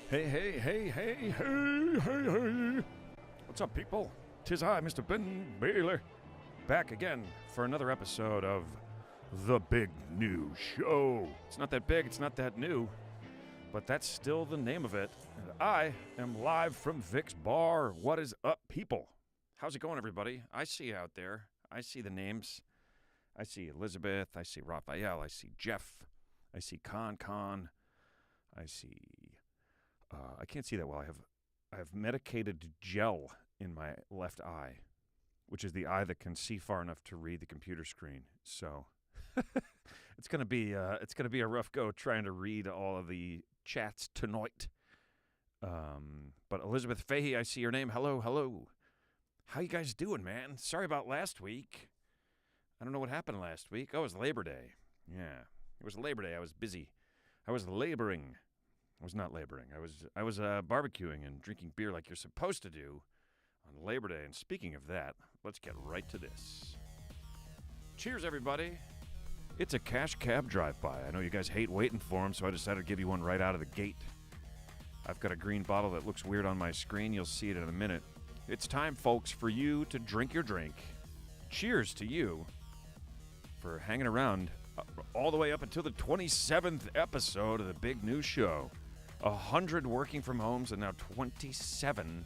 Hey, hey, hey, hey, hey, hey, hey. What's up, people? 'Tis I, Mr. Ben Baylor, back again for another episode of The Big New Show. It's not that big, it's not that new, but that's still the name of it. And I am live from Vic's Bar. What is up, people? How's it going, everybody? I see you out there. I see the names. I see Elizabeth. I see Raphael. I see Jeff. I see Con. I see... I can't see that well. I have medicated gel in my left eye, which is the eye that can see far enough to read the computer screen. So it's gonna be a rough go trying to read all of the chats tonight. But Elizabeth Fahey, I see your name. Hello. How you guys doing, man? Sorry about last week. I don't know what happened last week. Oh, it was Labor Day. Yeah, it was Labor Day. I was busy. I was laboring. I was not laboring. I was barbecuing and drinking beer like you're supposed to do on Labor Day. And speaking of that, let's get right to this. Cheers, everybody. It's a cash cab drive-by. I know you guys hate waiting for them, so I decided to give you one right out of the gate. I've got a green bottle that looks weird on my screen. You'll see it in a minute. It's time, folks, for you to drink your drink. Cheers to you for hanging around all the way up until the 27th episode of the Big New Show. 100 working from homes and now 27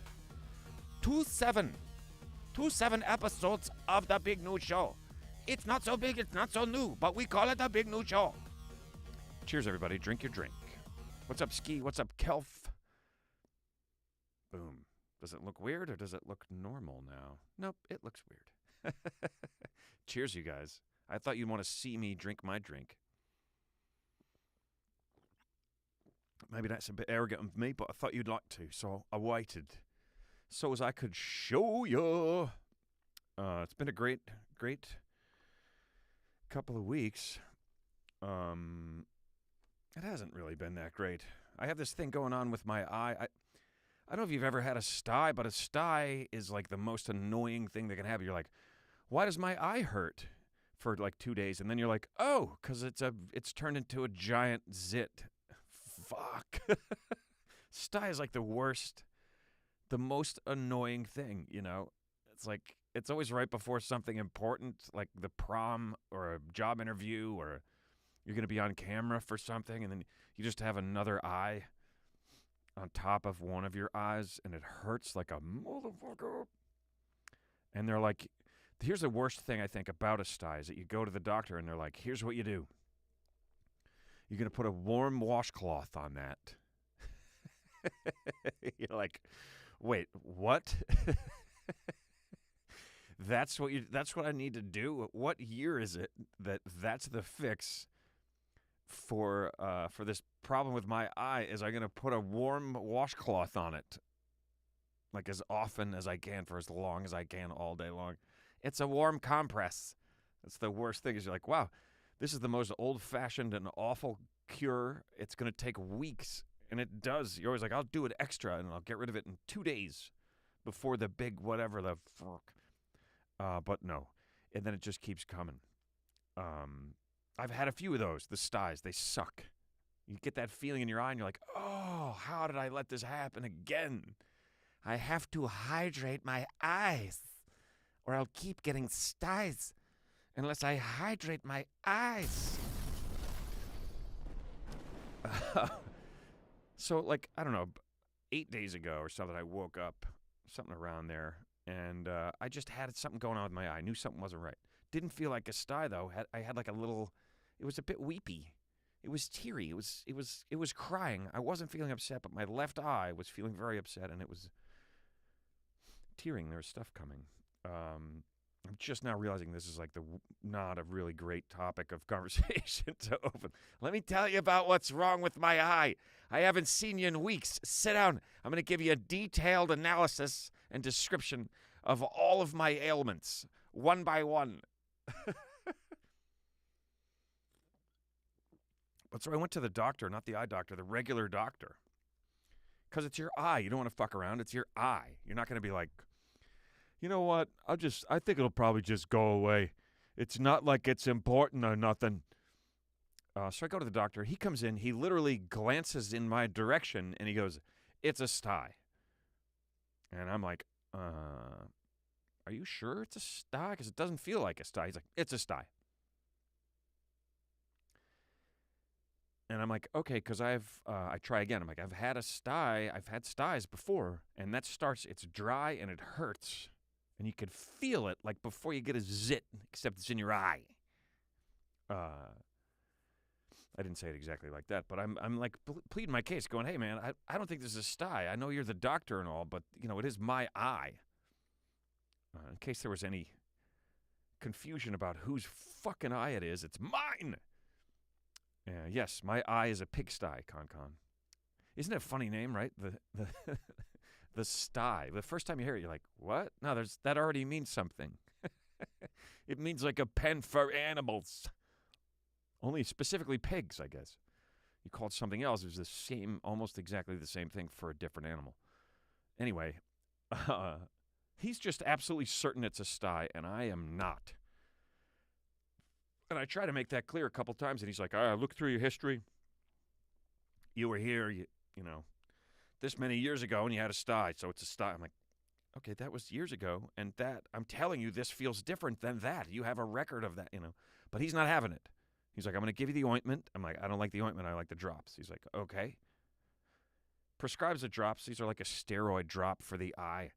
episodes of the Big New Show. It's not so big, it's not so new, but we call it the Big New Show. Cheers, everybody. Drink your drink. What's up, Ski? What's up, Kelf? Boom. Does it look weird or does it look normal now? Nope, it looks weird. Cheers, you guys. I thought you'd want to see me drink my drink. Maybe that's a bit arrogant of me, but I thought you'd like to, so I waited. So as I could show you. It's been a great couple of weeks. It hasn't really been that great. I have this thing going on with my eye. I don't know if you've ever had a sty, but a sty is like the most annoying thing that can happen. You're like, why does my eye hurt for like 2 days? And then you're like, oh, because it's turned into a giant zit. Fuck. Sty is like the worst, the most annoying thing, you know? It's like, it's always right before something important, like the prom or a job interview, or you're going to be on camera for something, and then you just have another eye on top of one of your eyes, and it hurts like a motherfucker. And they're like, here's the worst thing I think about a sty is that you go to the doctor, and they're like, here's what you do. You're going to put a warm washcloth on that. You're like, wait, what? That's what I need to do? What year is it that's the fix for this problem with my eye? Is I'm going to put a warm washcloth on it like as often as I can for as long as I can all day long. It's a warm compress. That's the worst thing is you're like, wow, this is the most old-fashioned and awful cure. It's going to take weeks, and it does. You're always like, I'll do it extra, and I'll get rid of it in 2 days before the big whatever the fuck. But no, and then it just keeps coming. I've had a few of those. The styes, they suck. You get that feeling in your eye, and you're like, oh, how did I let this happen again? I have to hydrate my eyes, or I'll keep getting styes unless I hydrate my eyes. So, like, I don't know, 8 days ago or something, I woke up, something around there, and I just had something going on with my eye. I knew something wasn't right. Didn't feel like a sty, though. I had like a little, it was a bit weepy. It was teary. It was crying. I wasn't feeling upset, but my left eye was feeling very upset, and it was tearing. There was stuff coming. I'm just now realizing this is like not a really great topic of conversation to open. Let me tell you about what's wrong with my eye. I haven't seen you in weeks. Sit down. I'm going to give you a detailed analysis and description of all of my ailments, one by one. But so I went to the doctor, not the eye doctor, the regular doctor. Because it's your eye. You don't want to fuck around. It's your eye. You're not going to be like, you know what? I think it'll probably just go away. It's not like it's important or nothing. So I go to the doctor. He comes in. He literally glances in my direction, and he goes, "It's a sty." And I'm like, "Are you sure it's a sty? Because it doesn't feel like a sty." He's like, "It's a sty." And I'm like, "Okay," because I try again. I'm like, I've had styes before, and that starts, it's dry and it hurts. And you can feel it like before you get a zit, except it's in your eye. I didn't say it exactly like that, but I'm like pleading my case, going, "Hey man, I don't think this is a sty. I know you're the doctor and all, but it is my eye." In case there was any confusion about whose fucking eye it is, it's mine. Yes, my eye is a pigsty, Con. Isn't it a funny name, right? The the sty. The first time you hear it, you're like, what? No, that already means something. It means like a pen for animals. Only specifically pigs, I guess. You call it something else, it's the same, almost exactly the same thing for a different animal. Anyway, he's just absolutely certain it's a sty, and I am not. And I try to make that clear a couple times, and he's like, look through your history. You were here, you know, this many years ago, and you had a sty, so it's a sty. I'm like, okay, that was years ago, and that, I'm telling you, this feels different than that. You have a record of that, But he's not having it. He's like, I'm going to give you the ointment. I'm like, I don't like the ointment. I like the drops. He's like, okay. Prescribes the drops. These are like a steroid drop for the eye.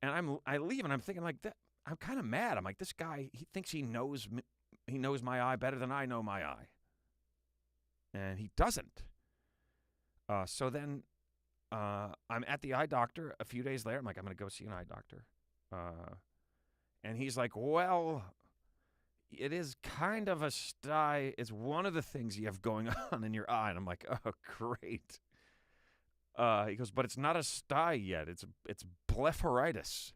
And I leave, and I'm thinking like that. I'm kind of mad. I'm like, this guy, he thinks he knows my eye better than I know my eye. And he doesn't. So then I'm at the eye doctor a few days later. I'm like, I'm going to go see an eye doctor. And he's like, well, it is kind of a sty. It's one of the things you have going on in your eye. And I'm like, oh, great. He goes, but it's not a sty yet. It's blepharitis,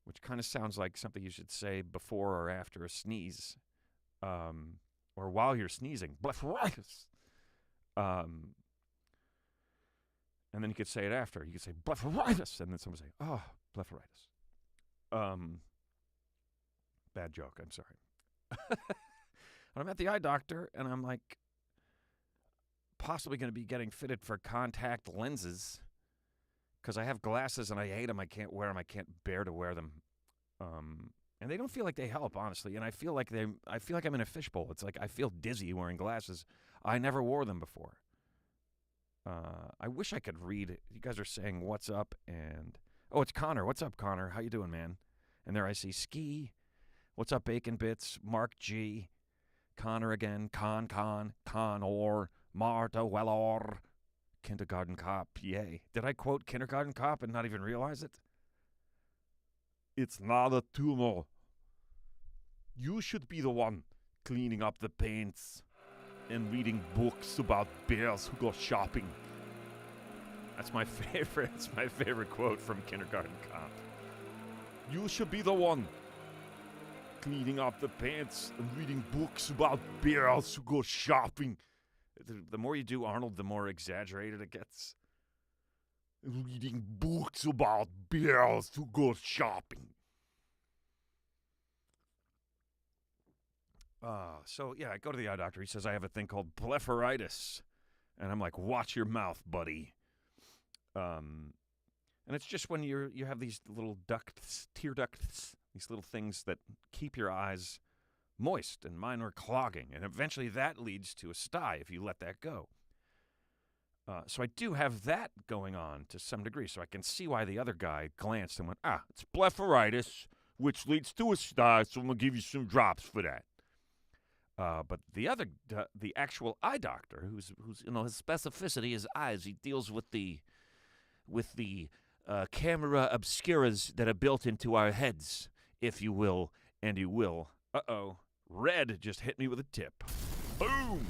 which kind of sounds like something you should say before or after a sneeze, or while you're sneezing. Blepharitis. And then you could say it after. You could say blepharitis, and then someone would say, oh, blepharitis. Bad joke, I'm sorry. I'm at the eye doctor, and I'm like possibly going to be getting fitted for contact lenses because I have glasses, and I hate them. I can't wear them. I can't bear to wear them. And they don't feel like they help, honestly. And I feel like I'm in a fishbowl. It's like I feel dizzy wearing glasses. I never wore them before. I wish I could read. You guys are saying, what's up? And, oh, it's Connor. What's up, Connor? How you doing, man? And there I see Ski. What's up, Bacon Bits? Mark G. Connor again. Connor. Marta Wellor. Kindergarten Cop. Yay. Did I quote Kindergarten Cop and not even realize it? It's not a tumor. You should be the one cleaning up the paints and reading books about bears who go shopping. That's my favorite. It's my favorite quote from Kindergarten Cop. You should be the one cleaning up the pants and reading books about bears who go shopping. The more you do Arnold, the more exaggerated it gets. Reading books about bears who go shopping. So yeah, I go to the eye doctor. He says I have a thing called blepharitis. And I'm like, watch your mouth, buddy. And it's just when you have these little tear ducts, these little things that keep your eyes moist, and mine are clogging. And eventually that leads to a sty if you let that go. So I do have that going on to some degree, so I can see why the other guy glanced and went, it's blepharitis, which leads to a sty, so I'm going to give you some drops for that. But the actual eye doctor, who's his specificity is eyes. He deals with the camera obscuras that are built into our heads, if you will, and you will. Uh-oh. Red just hit me with a tip. Boom!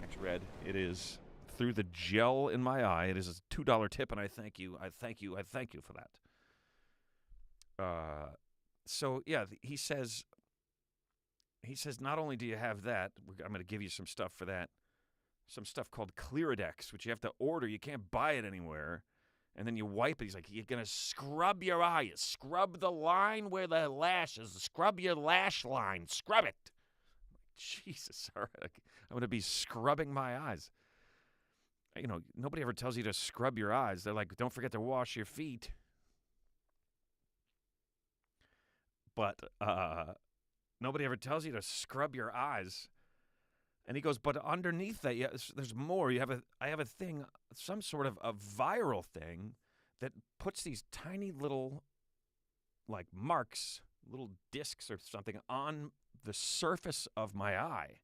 Thanks, Red. It is through the gel in my eye. It is a $2 tip, and I thank you. I thank you for that. So, yeah, he says, not only do you have that, I'm going to give you some stuff for that, some stuff called Clearadex, which you have to order. You can't buy it anywhere. And then you wipe it. He's like, you're going to scrub your eye. Scrub the line where the lash is. Scrub your lash line. Scrub it. Jesus, all right. I'm going to be scrubbing my eyes. You know, nobody ever tells you to scrub your eyes. They're like, don't forget to wash your feet. But nobody ever tells you to scrub your eyes. And he goes, but underneath that, yeah, there's more. I have a thing, some sort of a viral thing that puts these tiny little, like, marks, little discs or something on the surface of my eye.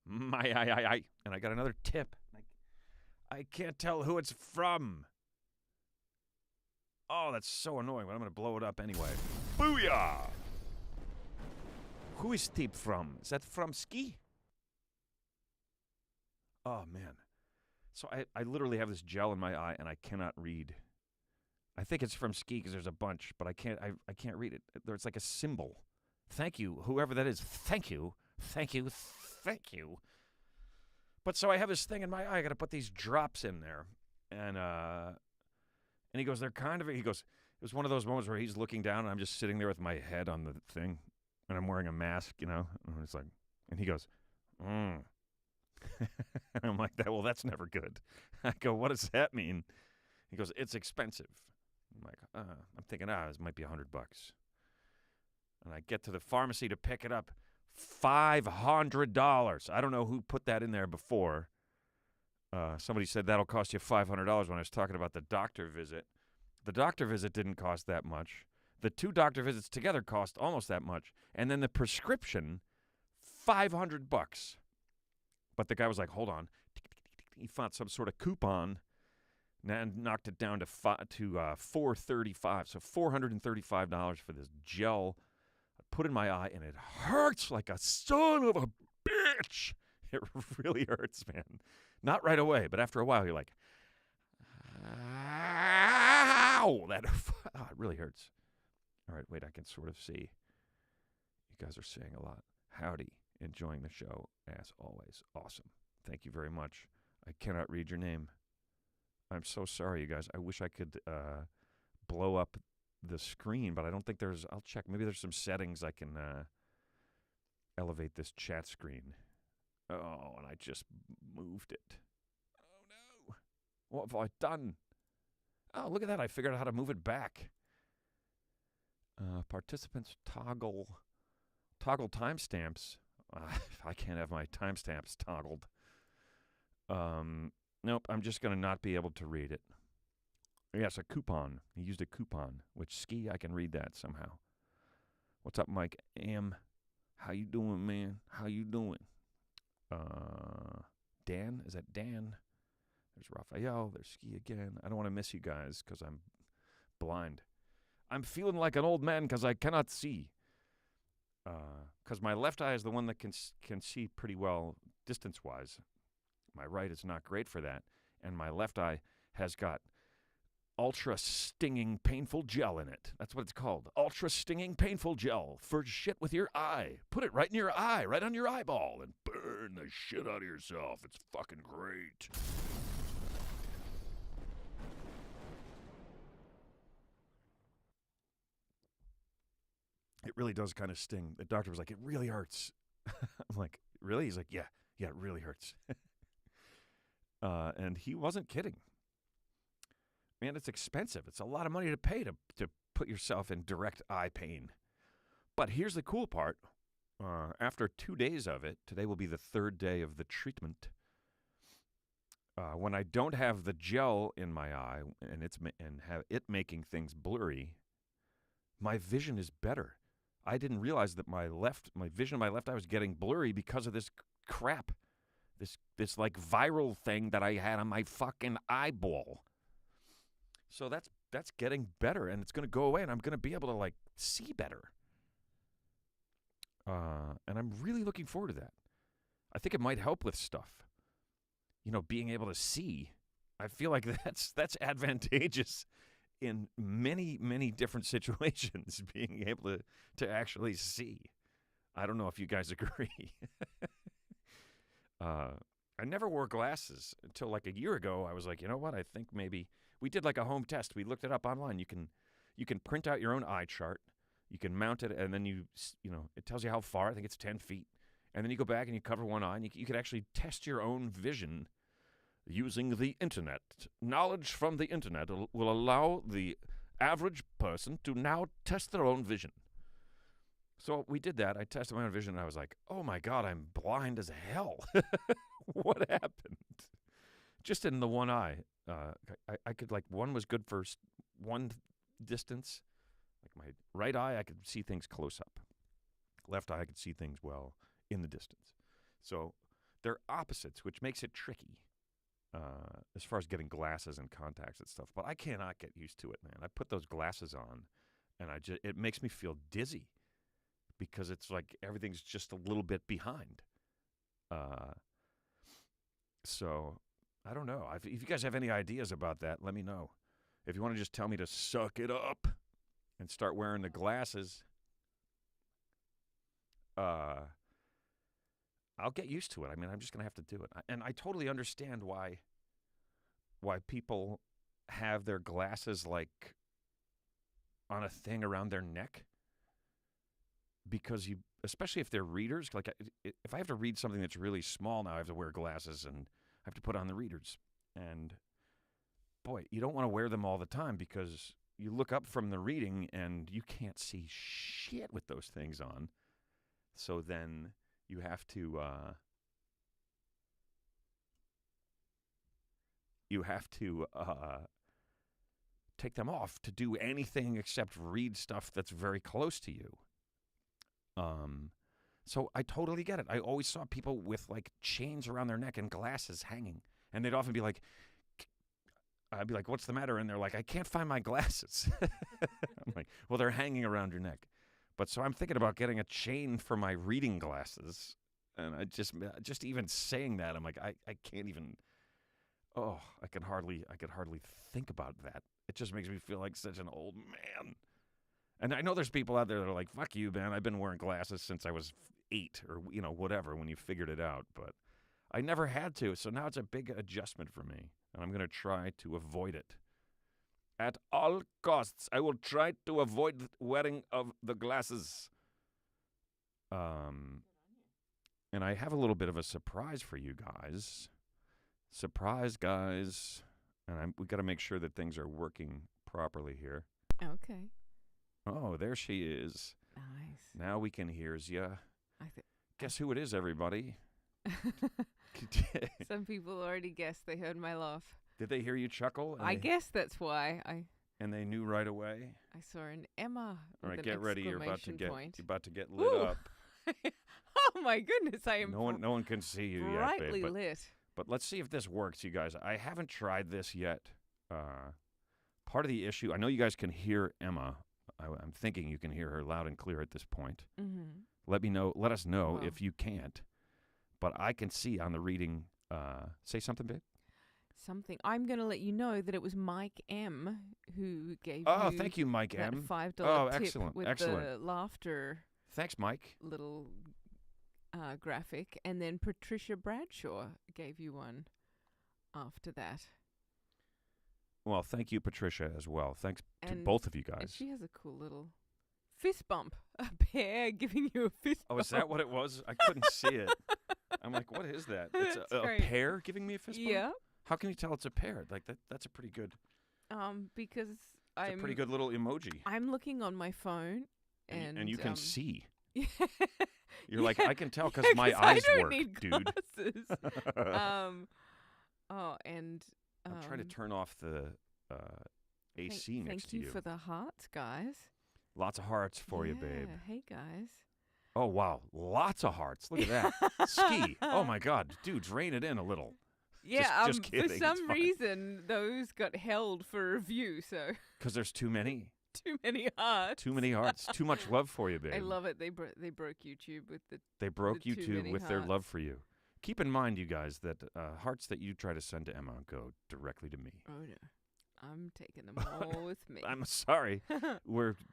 My eye. And I got another tip. I can't tell who it's from. Oh, that's so annoying, but I'm going to blow it up anyway. Booyah! Who is tip from? Is that from Ski? Oh, man. So I literally have this gel in my eye, and I cannot read. I think it's from Ski because there's a bunch, but I can't read it. There's like a symbol. Thank you, whoever that is. Thank you. Thank you. Thank you. But so I have this thing in my eye. I got to put these drops in there. And he goes, they're kind of, he goes, it was one of those moments where he's looking down, and I'm just sitting there with my head on the thing, and I'm wearing a mask, you know. And it's like, and he goes, And I'm like, well, that's never good. I go, what does that mean? He goes, it's expensive. I'm like, I'm thinking, this might be $100. And I get to the pharmacy to pick it up. $500. I don't know who put that in there before. Somebody said that'll cost you $500 when I was talking about the doctor visit. The doctor visit didn't cost that much. The 2 doctor visits together cost almost that much. And then the prescription, $500. But the guy was like, hold on. He found some sort of coupon and knocked it down to $435. So $435 for this gel I put in my eye, and it hurts like a son of a bitch. It really hurts, man. Not right away, but after a while, you're like, ow! It really hurts. All right, wait, I can sort of see. You guys are saying a lot. Howdy. Enjoying the show, as always. Awesome. Thank you very much. I cannot read your name. I'm so sorry, you guys. I wish I could blow up the screen, but I don't think there's... I'll check. Maybe there's some settings I can elevate this chat screen. Oh, and I just moved it. Oh, no. What have I done? Oh, look at that. I figured out how to move it back. Participants toggle timestamps. I can't have my timestamps toggled. Nope, I'm just going to not be able to read it. Yes, a coupon. He used a coupon, which Ski, I can read that somehow. What's up, Mike? How you doing, man? How you doing? Dan? Is that Dan? There's Raphael. There's Ski again. I don't want to miss you guys because I'm blind. I'm feeling like an old man because I cannot see. Because my left eye is the one that can see pretty well distance-wise. My right is not great for that. And my left eye has got ultra-stinging painful gel in it. That's what it's called. Ultra-stinging painful gel for shit with your eye. Put it right in your eye, right on your eyeball, and burn the shit out of yourself. It's fucking great. It really does kind of sting. The doctor was like, it really hurts. I'm like, really? He's like, yeah, it really hurts. And he wasn't kidding. Man, it's expensive. It's a lot of money to pay to put yourself in direct eye pain. But here's the cool part. After 2 days of it, today will be the 3rd day of the treatment. When I don't have the gel in my eye and have it making things blurry, my vision is better. I didn't realize that my vision of my left eye was getting blurry because of this crap. This like viral thing that I had on my fucking eyeball. So that's getting better, and it's going to go away, and I'm going to be able to like see better. And I'm really looking forward to that. I think it might help with stuff. You know, being able to see. I feel like that's advantageous in many, many different situations, being able to actually see. I don't know if you guys agree. I never wore glasses until like a year ago. I was like, you know what? I think maybe we did like a home test. We looked it up online. You can print out your own eye chart. You can mount it, and then you know, it tells you how far. I think it's 10 feet. And then you go back and you cover one eye, and you could actually test your own vision using the internet. Knowledge from the internet will allow the average person to now test their own vision. So we did that. I tested my own vision, and I was like, oh, my God, I'm blind as hell. What happened? Just in the one eye. I could, like, one was good for one distance. Like my right eye, I could see things close up. Left eye, I could see things well in the distance. So they're opposites, which makes it tricky as far as getting glasses and contacts and stuff. But I cannot get used to it, man. I put those glasses on, and it makes me feel dizzy because it's like everything's just a little bit behind. So I don't know. If you guys have any ideas about that, let me know. If you want to just tell me to suck it up and start wearing the glasses, I'll get used to it. I mean, I'm just going to have to do it. And I totally understand why people have their glasses, like, on a thing around their neck. Because especially if they're readers, like, if I have to read something that's really small now, I have to wear glasses and I have to put on the readers. And, boy, you don't want to wear them all the time because you look up from the reading and you can't see shit with those things on. So then you have to take them off to do anything except read stuff that's very close to you. So I totally get it. I always saw people with, like, chains around their neck and glasses hanging. And they'd often be like, I'd be like, what's the matter? And they're like, I can't find my glasses. I'm like, well, they're hanging around your neck. But so I'm thinking about getting a chain for my reading glasses. And I just even saying that, I'm like, I can't even, I could hardly think about that. It just makes me feel like such an old man. And I know there's people out there that are like, fuck you, man. I've been wearing glasses since I was 8 or, whatever, when you figured it out. But I never had to. So now it's a big adjustment for me. And I'm going to try to avoid it. At all costs, I will try to avoid wearing of the glasses. And I have a little bit of a surprise for you guys. Surprise, guys. And we got to make sure that things are working properly here. Okay. Oh, there she is. Nice. Now we can hears ya. Guess who it is, everybody? Some people already guessed. They heard my laugh. Did they hear you chuckle? I guess that's why. And they knew right away? I saw an Emma. All right, get ready. You're about to get lit Ooh. up. Oh my goodness, I am. No one can see you yet, brightly babe. lit. But let's see if this works, you guys. I haven't tried this yet. Part of the issue, I know you guys can hear Emma. I'm thinking you can hear her loud and clear at this point. Mm-hmm. Let us know if you can't. But I can see on the reading. Say something, babe. Something. I'm going to let you know that it was Mike M. who gave you. Oh, thank you, Mike that M. $5 tip excellent, with excellent. the laughter. Thanks, Mike. Little graphic, and then Patricia Bradshaw gave you one after that. Well, thank you, Patricia, as well. Thanks to And- both of you guys. And she has a cool little fist bump. A bear giving you a fist bump. Oh, is that what it was? I couldn't see it. I'm like, what is that? It's a great. pear giving me a fist bump? Yeah. How can you tell it's a pear? Like that's a pretty good. Because It's a pretty good little emoji. I'm looking on my phone, and you can see. Yeah. You're like, I can tell because Yeah, my 'cause I eyes don't work, need dude. glasses. And I'm trying to turn off the AC next to you. Thank you for the hearts, guys. Lots of hearts for you, babe. Hey, guys. Oh, wow. Lots of hearts. Look at that. Ski. Oh, my God. Dudes, rein it in a little. Yeah, just kidding. for It's some fine. reason, those got held for review, so Because there's too many. too many hearts. Too many hearts. Too much love for you, babe. I love it. They broke YouTube with the... They broke the too YouTube many with their love hearts. for you. Keep in mind, you guys, that hearts that you try to send to Emma go directly to me. Oh, no. I'm taking them all with me. I'm sorry.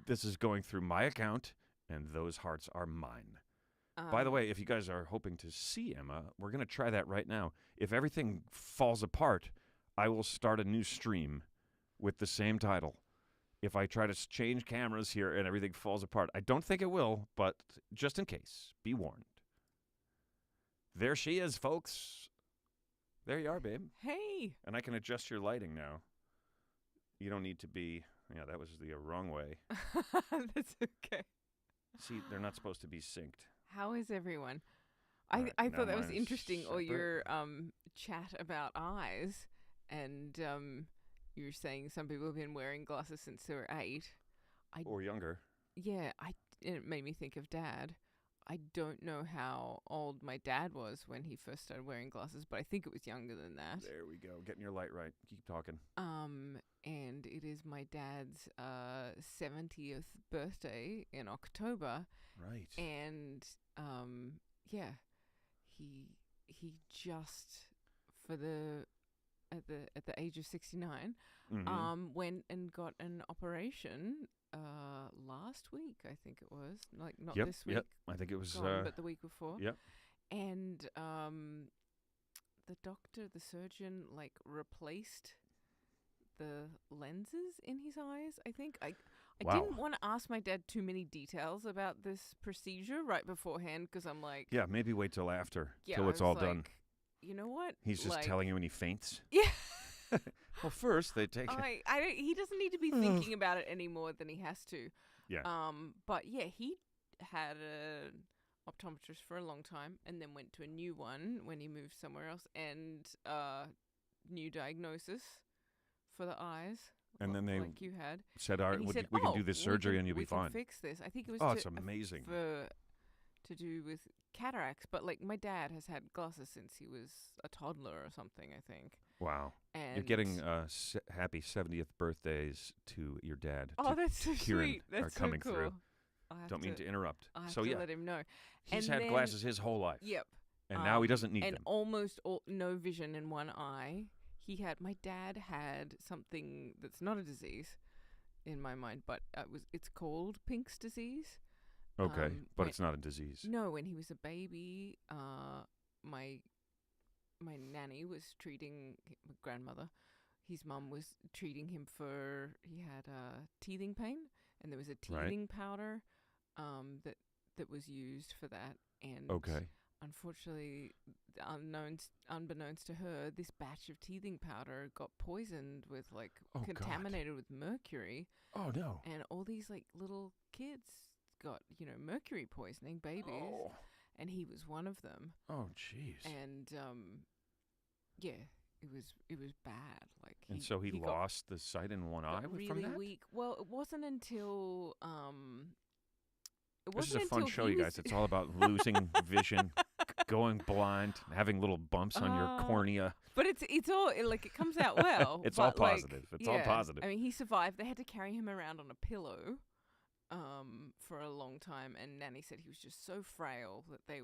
This is going through my account, and those hearts are mine. By the way, if you guys are hoping to see Emma, we're going to try that right now. If everything falls apart, I will start a new stream with the same title. If I try to change cameras here and everything falls apart, I don't think it will, but just in case, be warned. There she is, folks. There you are, babe. Hey. And I can adjust your lighting now. You don't need to be... Yeah, that was the wrong way. That's okay. See, they're not supposed to be synced. How is everyone? Right, I now thought that was mine is interesting, or separate. your chat about eyes, and you were saying some people have been wearing glasses since they were 8. Or younger. Yeah, it made me think of Dad. I don't know how old my dad was when he first started wearing glasses, but I think it was younger than that. There we go. Getting your light right. Keep talking. And it is my dad's 70th birthday in October. Right. And yeah, he just at the age of 69 went and got an operation last week, I think it was. Like not this week. Yep. I think it was but the week before. Yep. And the surgeon like replaced the lenses in his eyes, I think. I Wow. didn't want to ask my dad too many details about this procedure right beforehand, because I'm like, Yeah, maybe wait till after, yeah, till it's I all was done. like, you know what? He's just like, telling you when he faints. Yeah. Well, first they take He doesn't need to be thinking about it any more than he has to. Yeah. But yeah, he had an optometrist for a long time, and then went to a new one when he moved somewhere else, and new diagnosis for the eyes. And then they like you had said, and he said, we can do this surgery and you'll be we can fine. fix this. I think it was Oh, it's amazing. to do with cataracts, but like my dad has had glasses since he was a toddler or something, I think. Wow. And You're getting happy 70th birthdays to your dad. Oh, to that's so Kieran sweet. That's are coming so cool. through. I have Don't mean to interrupt. I have So to yeah, let him know. he's And had then- glasses his whole life. Yep. And now he doesn't need and them. almost no vision in one eye. My dad had something that's not a disease in my mind, but it's called Pink's disease. Okay, but it's not a disease. No, when he was a baby, my nanny was treating my grandmother. His mum was treating him he had teething pain, and there was a teething powder that was used for that. And unfortunately, unbeknownst to her, this batch of teething powder got poisoned with contaminated with mercury. Oh no! And all these like little kids got mercury poisoning, babies, and he was one of them. Oh jeez! And yeah, it was bad. And so he lost the sight in one eye really from that? weak. Well, it wasn't until This is a fun show, you guys. It's all about losing vision, going blind, having little bumps on your cornea. But it's all it comes out well. It's all positive. It's all positive. I mean, he survived. They had to carry him around on a pillow for a long time, and Nanny said he was just so frail that they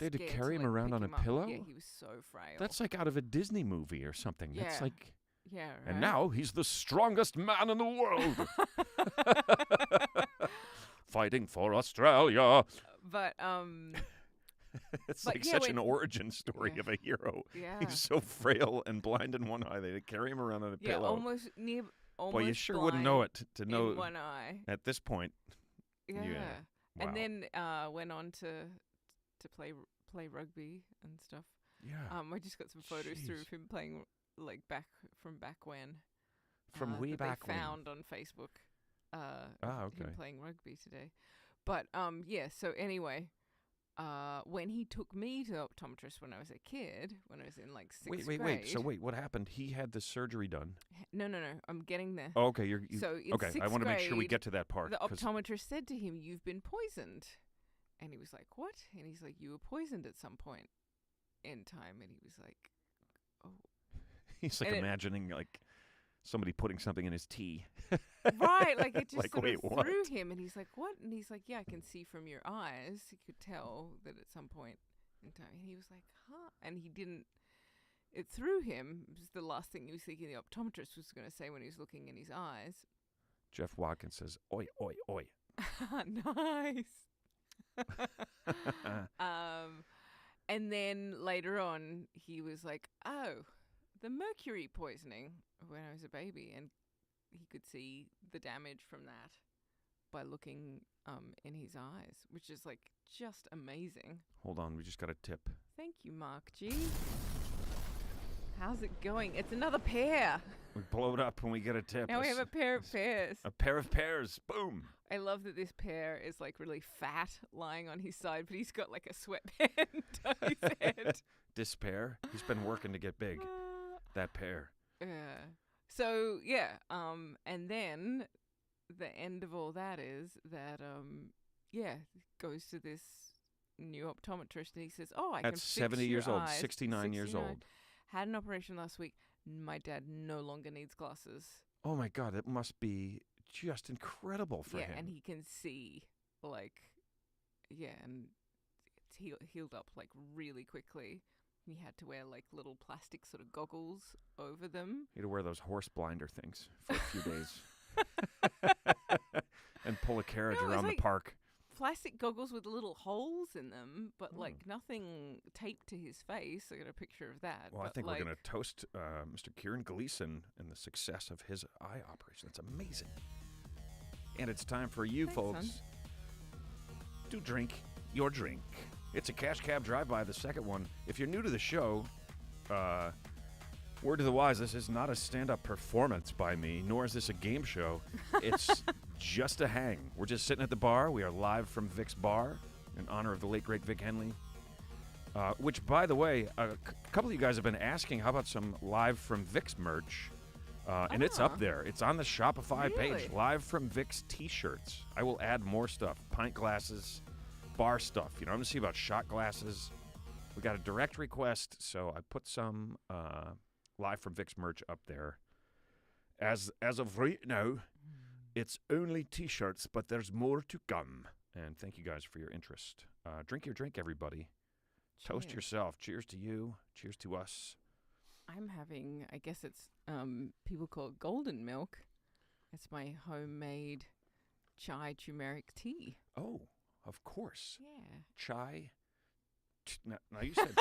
had to carry him around on a up. pillow? Yeah, he was so frail. That's like out of a Disney movie or something. Yeah. That's like... Yeah, right? And now he's the strongest man in the world. Fighting for Australia. But It's like such an origin story of a hero. Yeah. He's so frail and blind in one eye. They carry him around on a pillow. Almost Well, you sure wouldn't know it to know in one eye. At this point. Yeah. Wow. And then went on to play rugby and stuff. Yeah. I just got some photos through of him playing back when. From way back they when. found on Facebook. Okay. Him playing rugby today. But yeah, so anyway, when he took me to the optometrist when I was a kid, when I was in sixth grade. Wait. So what happened? He had the surgery done. No. I'm getting there. Oh, okay. So in okay. I want to make sure we get to that part. The optometrist said to him, "You've been poisoned," and he was like, "What?" And he's like, "You were poisoned at some point in time," and he was like, "Oh." He's imagining somebody putting something in his tea. Right, it just sort wait, of what? threw him, and he's like, "What?" And he's like, "Yeah, I can see from your eyes." He could tell that at some point in time. And he was like, "Huh?" And he didn't. It threw him. It was the last thing he was thinking the optometrist was going to say when he was looking in his eyes. Jeff Watkins says, "Oi, oi, oi." Nice. And then later on, he was like, "Oh, the mercury poisoning when I was a baby," and he could see the damage from that. by looking in his eyes, which is like just amazing. Hold on, we just got a tip. Thank you, Mark G. How's it going? It's another pear. We blow it up when we get a tip. Now we have a pair of pears. A pair of pears. Boom. I love that this pear is like really fat lying on his side, but he's got like a sweatband on his head. This pear, he's been working to get big. That pear. Yeah. So, yeah. And then the end of all that is that, goes to this new optometrist and he says, I can That's fix 70 years your old, eyes. 69 years old. Had an operation last week. My dad no longer needs glasses. Oh my God, it must be just incredible for him. Yeah, and he can see, and it's healed up like really quickly. He had to wear like little plastic sort of goggles over them. He had to wear those horse blinder things for a few days. And pull a carriage around the park. Plastic goggles with little holes in them, but like nothing taped to his face. I got a picture of that. Well, I think we're going to toast Mr. Kieran Gleeson and the success of his eye operation. That's amazing. And it's time for you, folks, to drink your drink. It's a Cash Cab Drive-By, the second one. If you're new to the show, word to the wise, this is not a stand-up performance by me, nor is this a game show. It's just a hang. We're just sitting at the bar. We are live from Vic's bar in honor of the late, great Vic Henley. Which, by the way, a couple of you guys have been asking, how about some live from Vic's merch? And it's up there. It's on the Shopify page. Live from Vic's t-shirts. I will add more stuff. Pint glasses, bar stuff. You know, I'm going to see about shot glasses. We got a direct request, so I put some live from Vic's merch up there. As of right now, it's only t-shirts, but there's more to come. And thank you guys for your interest. Drink your drink, everybody. Cheers. Toast yourself. Cheers to you. Cheers to us. I'm having, I guess it's, people call it golden milk. It's my homemade chai turmeric tea. Oh, of course. Yeah. Chai. Now you said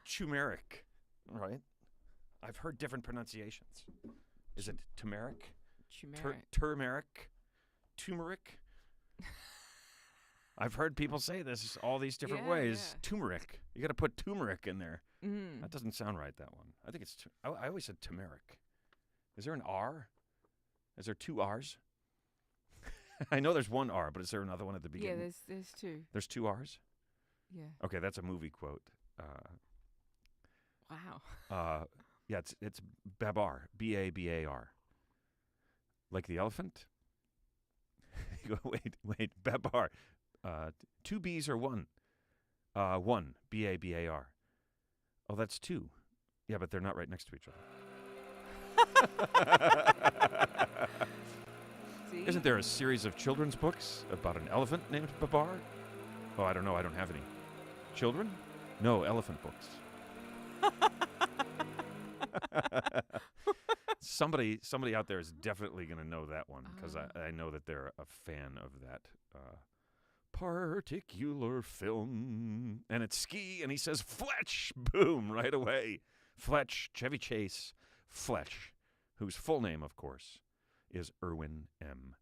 turmeric, right? I've heard different pronunciations. Is it turmeric? Turmeric? Turmeric? I've heard people say this all these different ways. Yeah. Turmeric. You got to put turmeric in there. That doesn't sound right, that one. I think it's... I always said turmeric. Is there an R? Is there two R's? I know there's one R, but is there another one at the beginning? Yeah, there's two. There's two R's? Yeah. Okay, that's a movie quote. Wow. Yeah, it's Babar. B-A-B-A-R. Like the elephant? You go, wait, Babar. Two B's or one? One. B-A-B-A-R. Oh, that's two. Yeah, but they're not right next to each other. See? Isn't there a series of children's books about an elephant named Babar? Oh, I don't know. I don't have any. Children? No, elephant books. Somebody out there is definitely going to know that one because I know that they're a fan of that particular film. And it's Ski, and he says Fletch. Boom, right away. Fletch, Chevy Chase Fletch, whose full name, of course, is Irwin M.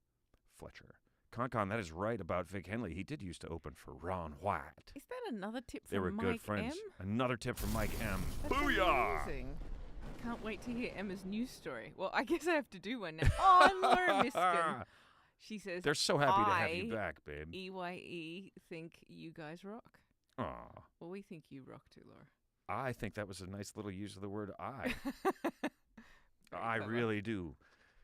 Fletcher. Con, that is right about Vic Henley. He did used to open for Ron White. Is that another tip from They were Mike good friends. M? Another tip from Mike M. That's Booyah! Amazing. Can't wait to hear Emma's news story. Well, I guess I have to do one now. Oh, and Laura Miskin. She says, they're so happy to have you back, babe. EYE think you guys rock. Aw. Well, we think you rock too, Laura. I think that was a nice little use of the word I. I really do.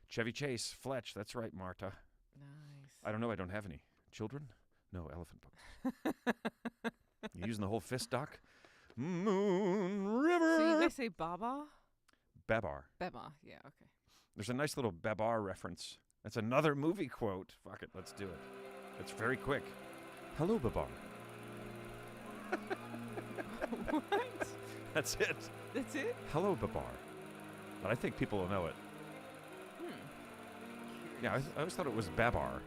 Chevy Chase, Fletch, that's right, Marta. Nice. I don't know, I don't have any. Children? No, elephant books. You using the whole fist, Doc? Moon River. So you guys say Babar? Babar. Babar, yeah, okay. There's a nice little Babar reference. That's another movie quote. Fuck it, let's do it. It's very quick. Hello, Babar. What? That's it. That's it? Hello, Babar. But I think people will know it. Yeah, I always thought it was Babar.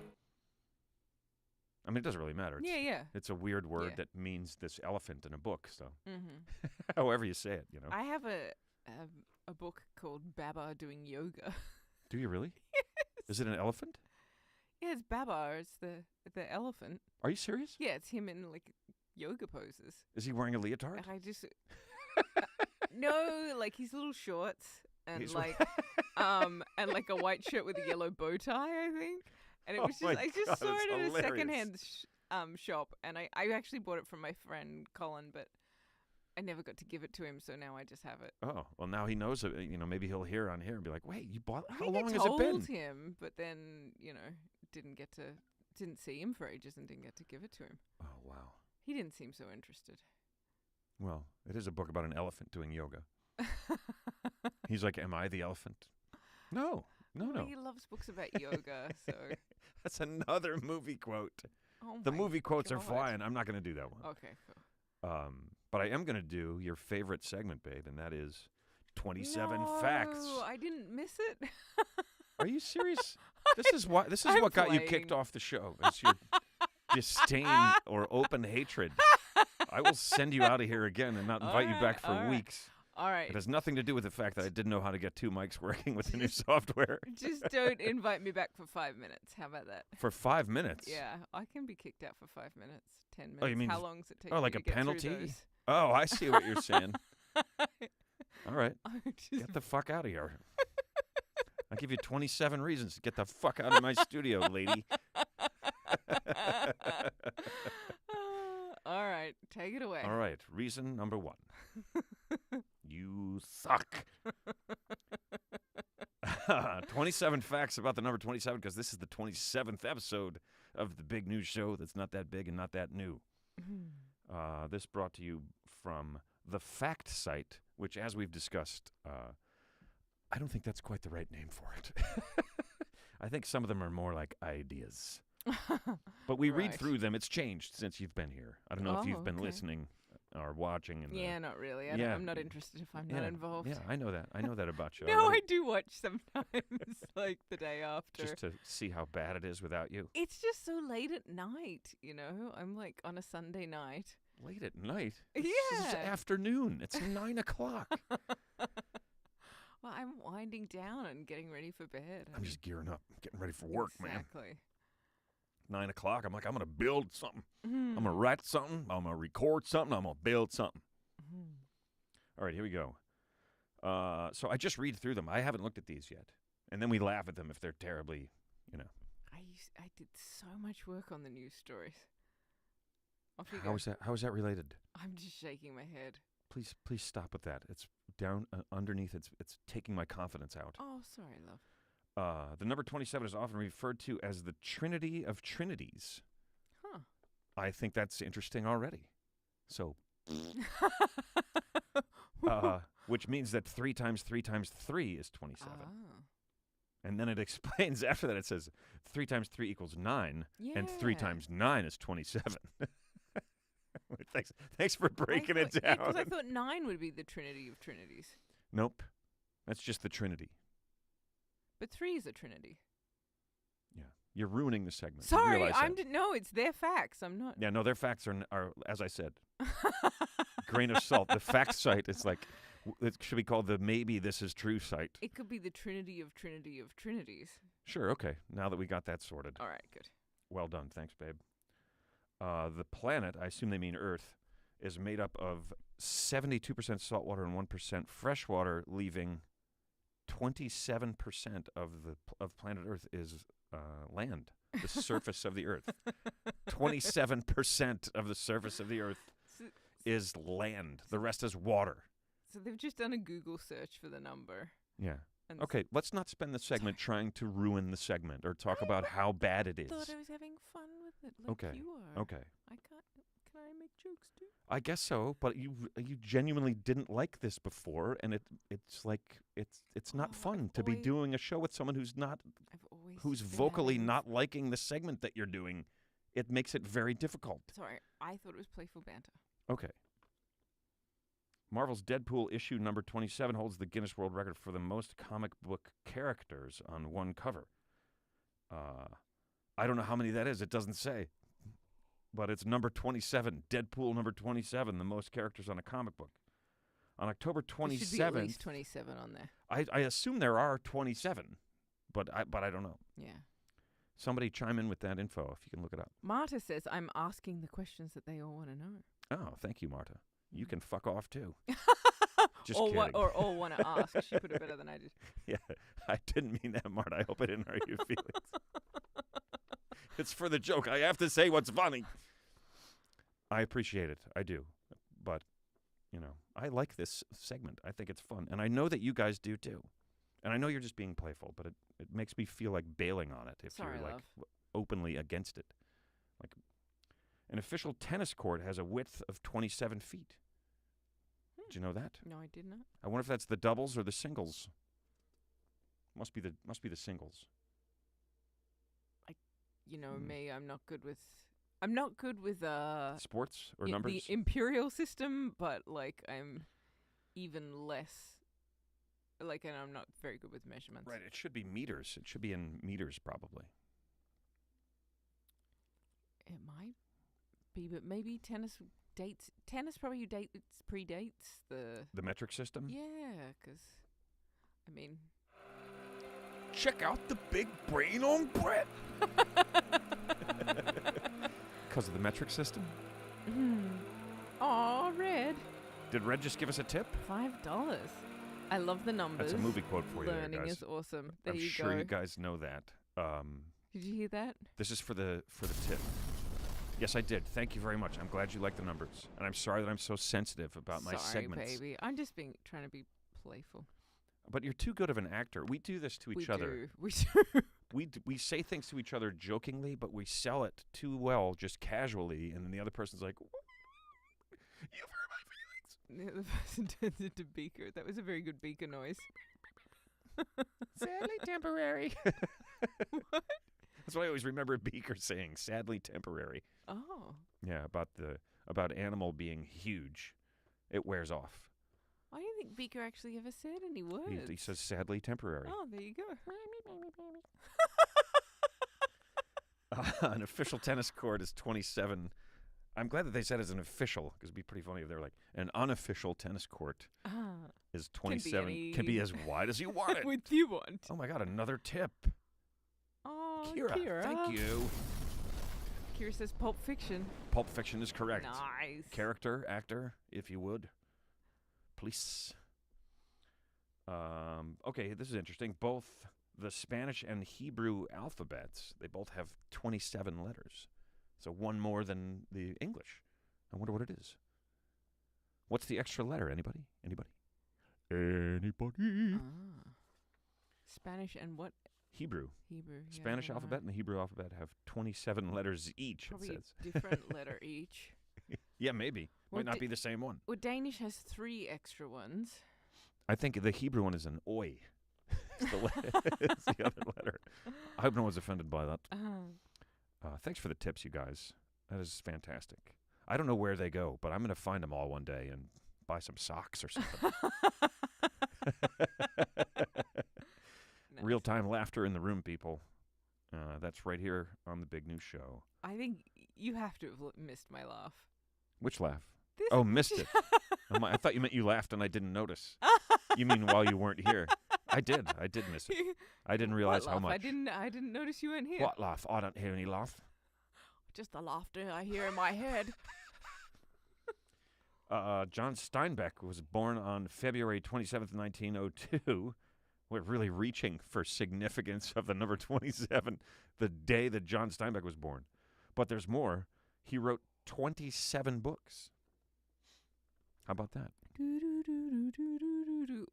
I mean, it doesn't really matter. Yeah. It's a weird word that means this elephant in a book, so. Mm-hmm. However you say it, you know. I have a book called Babar Doing Yoga. Do you really? Yes. Is it an elephant? Yeah, it's Babar. It's the elephant. Are you serious? Yeah, it's him in like yoga poses. Is he wearing a leotard? I just no, like his little shorts and He's and like a white shirt with a yellow bow tie, I think. And it Oh was my just I just God, saw it's it at a hilarious. secondhand shop, and I actually bought it from my friend Colin, but I never got to give it to him, so now I just have it. Oh, well, now he knows it. You know, maybe he'll hear on here and be like, wait, you bought, I how think long I has it been? told him, but then, didn't see him for ages and didn't get to give it to him. Oh, wow. He didn't seem so interested. Well, it is a book about an elephant doing yoga. He's like, am I the elephant? No. Well, he loves books about yoga, so. That's another movie quote. Oh The my movie quotes are God. flying. I'm not going to do that one. Okay, cool. But I am going to do your favorite segment, babe, and that is 27 No, facts. I didn't miss it. Are you serious? This is what I'm got you kicked playing. off the show. It's your disdain or open hatred. I will send you out of here again and not invite you back for all right. weeks. All right. It has nothing to do with the fact that I didn't know how to get two mics working with the new software. Just don't invite me back for 5 minutes. How about that? For 5 minutes? Yeah, I can be kicked out for 5 minutes, 10 minutes. Oh, you mean How long does it take? oh, you like to a get through penalty? those? Oh, I see what you're saying. All right. I'm just Get the fuck out of here. I'll give you 27 reasons to get the fuck out of my studio, lady. All right, take it away. All right. Reason number 1. You suck. 27 facts about the number 27 because this is the 27th episode of the big news show that's not that big and not that new. This brought to you from the Fact Site, which, as we've discussed, I don't think that's quite the right name for it. I think some of them are more like ideas. But we read Right. through them. It's changed since you've been here. I don't know if you've been okay. listening or watching. Yeah, not really. Yeah. I'm not interested if I'm not involved. Yeah, I know that. I know that about you. No, already. I do watch sometimes, like the day after. Just to see how bad it is without you. It's just so late at night, you know? I'm like on a Sunday night. Late at night? Yeah. This is afternoon. It's 9 o'clock. Well, I'm winding down and getting ready for bed. I'm just gearing up, getting ready for work, man. Exactly. 9 o'clock. I'm like, I'm going to build something. Mm. I'm going to write something. I'm going to record something. I'm going to build something. Mm. All right, here we go. So I just read through them. I haven't looked at these yet. And then we laugh at them if they're terribly, you know. I did so much work on the news stories. Off you How go. is that? How is that related? I'm just shaking my head. Please stop with that. It's down underneath. It's taking my confidence out. Oh, sorry, love. The number 27 is often referred to as the Trinity of Trinities. Huh. I think that's interesting already. So, which means that 3 times 3 times 3 is 27. Ah. And then it explains after that. It says 3 times 3 equals 9, and 3 Yeah. times 9 is 27. Thanks for breaking it down. Because I thought 9 would be the Trinity of Trinities. Nope, that's just the Trinity. But 3 is a Trinity. Yeah, you're ruining the segment. You Sorry, realize that. no, it's their facts. I'm not. Yeah, no, their facts are as I said, grain of salt. The fact site is like, it should be called the maybe this is true site. It could be the Trinity of Trinities. Sure, okay. Now that we got that sorted. All right, good. Well done. Thanks, babe. The planet, I assume they mean Earth, is made up of 72% saltwater and 1% freshwater, leaving 27% of planet Earth is land, the surface of the Earth. 27% of the surface of the Earth is land. The rest is water. So they've just done a Google search for the number. Yeah. And Okay, let's not spend the segment trying to ruin the segment or talk about how bad it I is. thought I was having fun with it, like Okay. you are. Okay. I can't. Can I make jokes too? I guess so, but you genuinely didn't like this before, and it's like it's not Oh, fun I've to be always- doing a show with someone who's I've always been vocally having- not liking the segment that you're doing. It makes it very difficult. Sorry, I thought it was playful banter. Okay. Marvel's Deadpool issue number 27 holds the Guinness World Record for the most comic book characters on one cover. I don't know how many that is. It doesn't say. But it's number 27. Deadpool number 27, the most characters on a comic book. On October There should be at 27th, least 27 on there. I assume there are 27, but I don't know. Yeah. Somebody chime in with that info if you can look it up. Marta says, I'm asking the questions that they all want to know. Oh, thank you, Marta. You can fuck off, too. Just or kidding. or all want to ask. She put it better than I did. Yeah, I didn't mean that, Marta. I hope I didn't hurt your feelings. It's for the joke. I have to say what's funny. I appreciate it. I do. But, I like this segment. I think it's fun. And I know that you guys do, too. And I know you're just being playful, but it makes me feel like bailing on it if Sorry, you're, love. openly against it. Like, an official tennis court has a width of 27 feet. Did you know that? No, I did not. I wonder if that's the doubles or the singles. Must be the singles. Me, I'm not good with Sports or numbers? the imperial system, but I'm even less and I'm not very good with measurements. Right, it should be meters. It should be in meters probably. It might be, but maybe tennis probably predates The metric system? Yeah, because Check out the big brain on Brett. Because of the metric system? Aw, Red. Did Red just give us a tip? $5. I love the numbers. That's a movie quote for you there, Learning guys. is awesome. There I'm you sure go. you guys know that. Did you hear that? This is for the tip. Yes, I did. Thank you very much. I'm glad you like the numbers. And I'm sorry that I'm so sensitive about my segments. Sorry, baby. I'm just trying to be playful. But you're too good of an actor. We do this to each other. We do. We say things to each other jokingly, but we sell it too well, just casually, and then the other person's like, "You've hurt my feelings." The other person turns into Beaker. That was a very good Beaker noise. Sadly temporary. What? That's what I always remember Beaker saying. Sadly temporary. Oh. Yeah, about animal being huge. It wears off. I don't think Beaker actually ever said any words. He says sadly temporary. Oh, there you go. An official tennis court is 27. I'm glad that they said it's an official, because it'd be pretty funny if they're like, an unofficial tennis court is 27. Can be as wide as you want it. What you want. Oh my God, another tip. Oh, Kira, thank you. Kira says Pulp Fiction. Pulp Fiction is correct. Nice. Character, actor, if you would. Please. Okay, this is interesting. Both the Spanish and Hebrew alphabets, they both have 27 letters. So one more than the English. I wonder what it is. What's the extra letter? Anybody? Spanish and what? Hebrew. Hebrew. Yeah, Spanish alphabet and the Hebrew alphabet have 27 letters each, Probably it says. a different letter each. Yeah, maybe. Well, Might not be the same one. Well, Danish has 3 extra ones. I think the Hebrew one is an oi. It's the other letter. I hope no one's offended by that. Thanks for the tips, you guys. That is fantastic. I don't know where they go, but I'm going to find them all one day and buy some socks or something. Nice. Real-time laughter in the room, people. That's right here on the Big News Show. I think you have to have missed my laugh. Which laugh? This Oh, missed it. I thought you meant you laughed and I didn't notice. You mean while you weren't here? I did miss it. I didn't realize What how laugh? much. I didn't notice you weren't here. What laugh? I don't hear any laugh. Just the laughter I hear in my head. John Steinbeck was born on February 27th, 1902. We're really reaching for significance of the number 27, the day that John Steinbeck was born. But there's more. He wrote 27 books. How about that?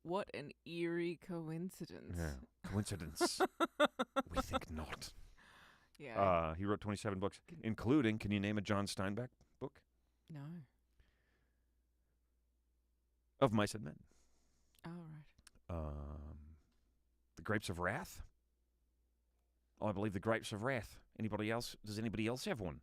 What an eerie coincidence. Yeah, coincidence. We think not. Yeah. He wrote 27 books, including, can you name a John Steinbeck book? No. Of Mice and Men. Oh, right. The Grapes of Wrath? Oh, I believe The Grapes of Wrath. Anybody else? Does anybody else have one?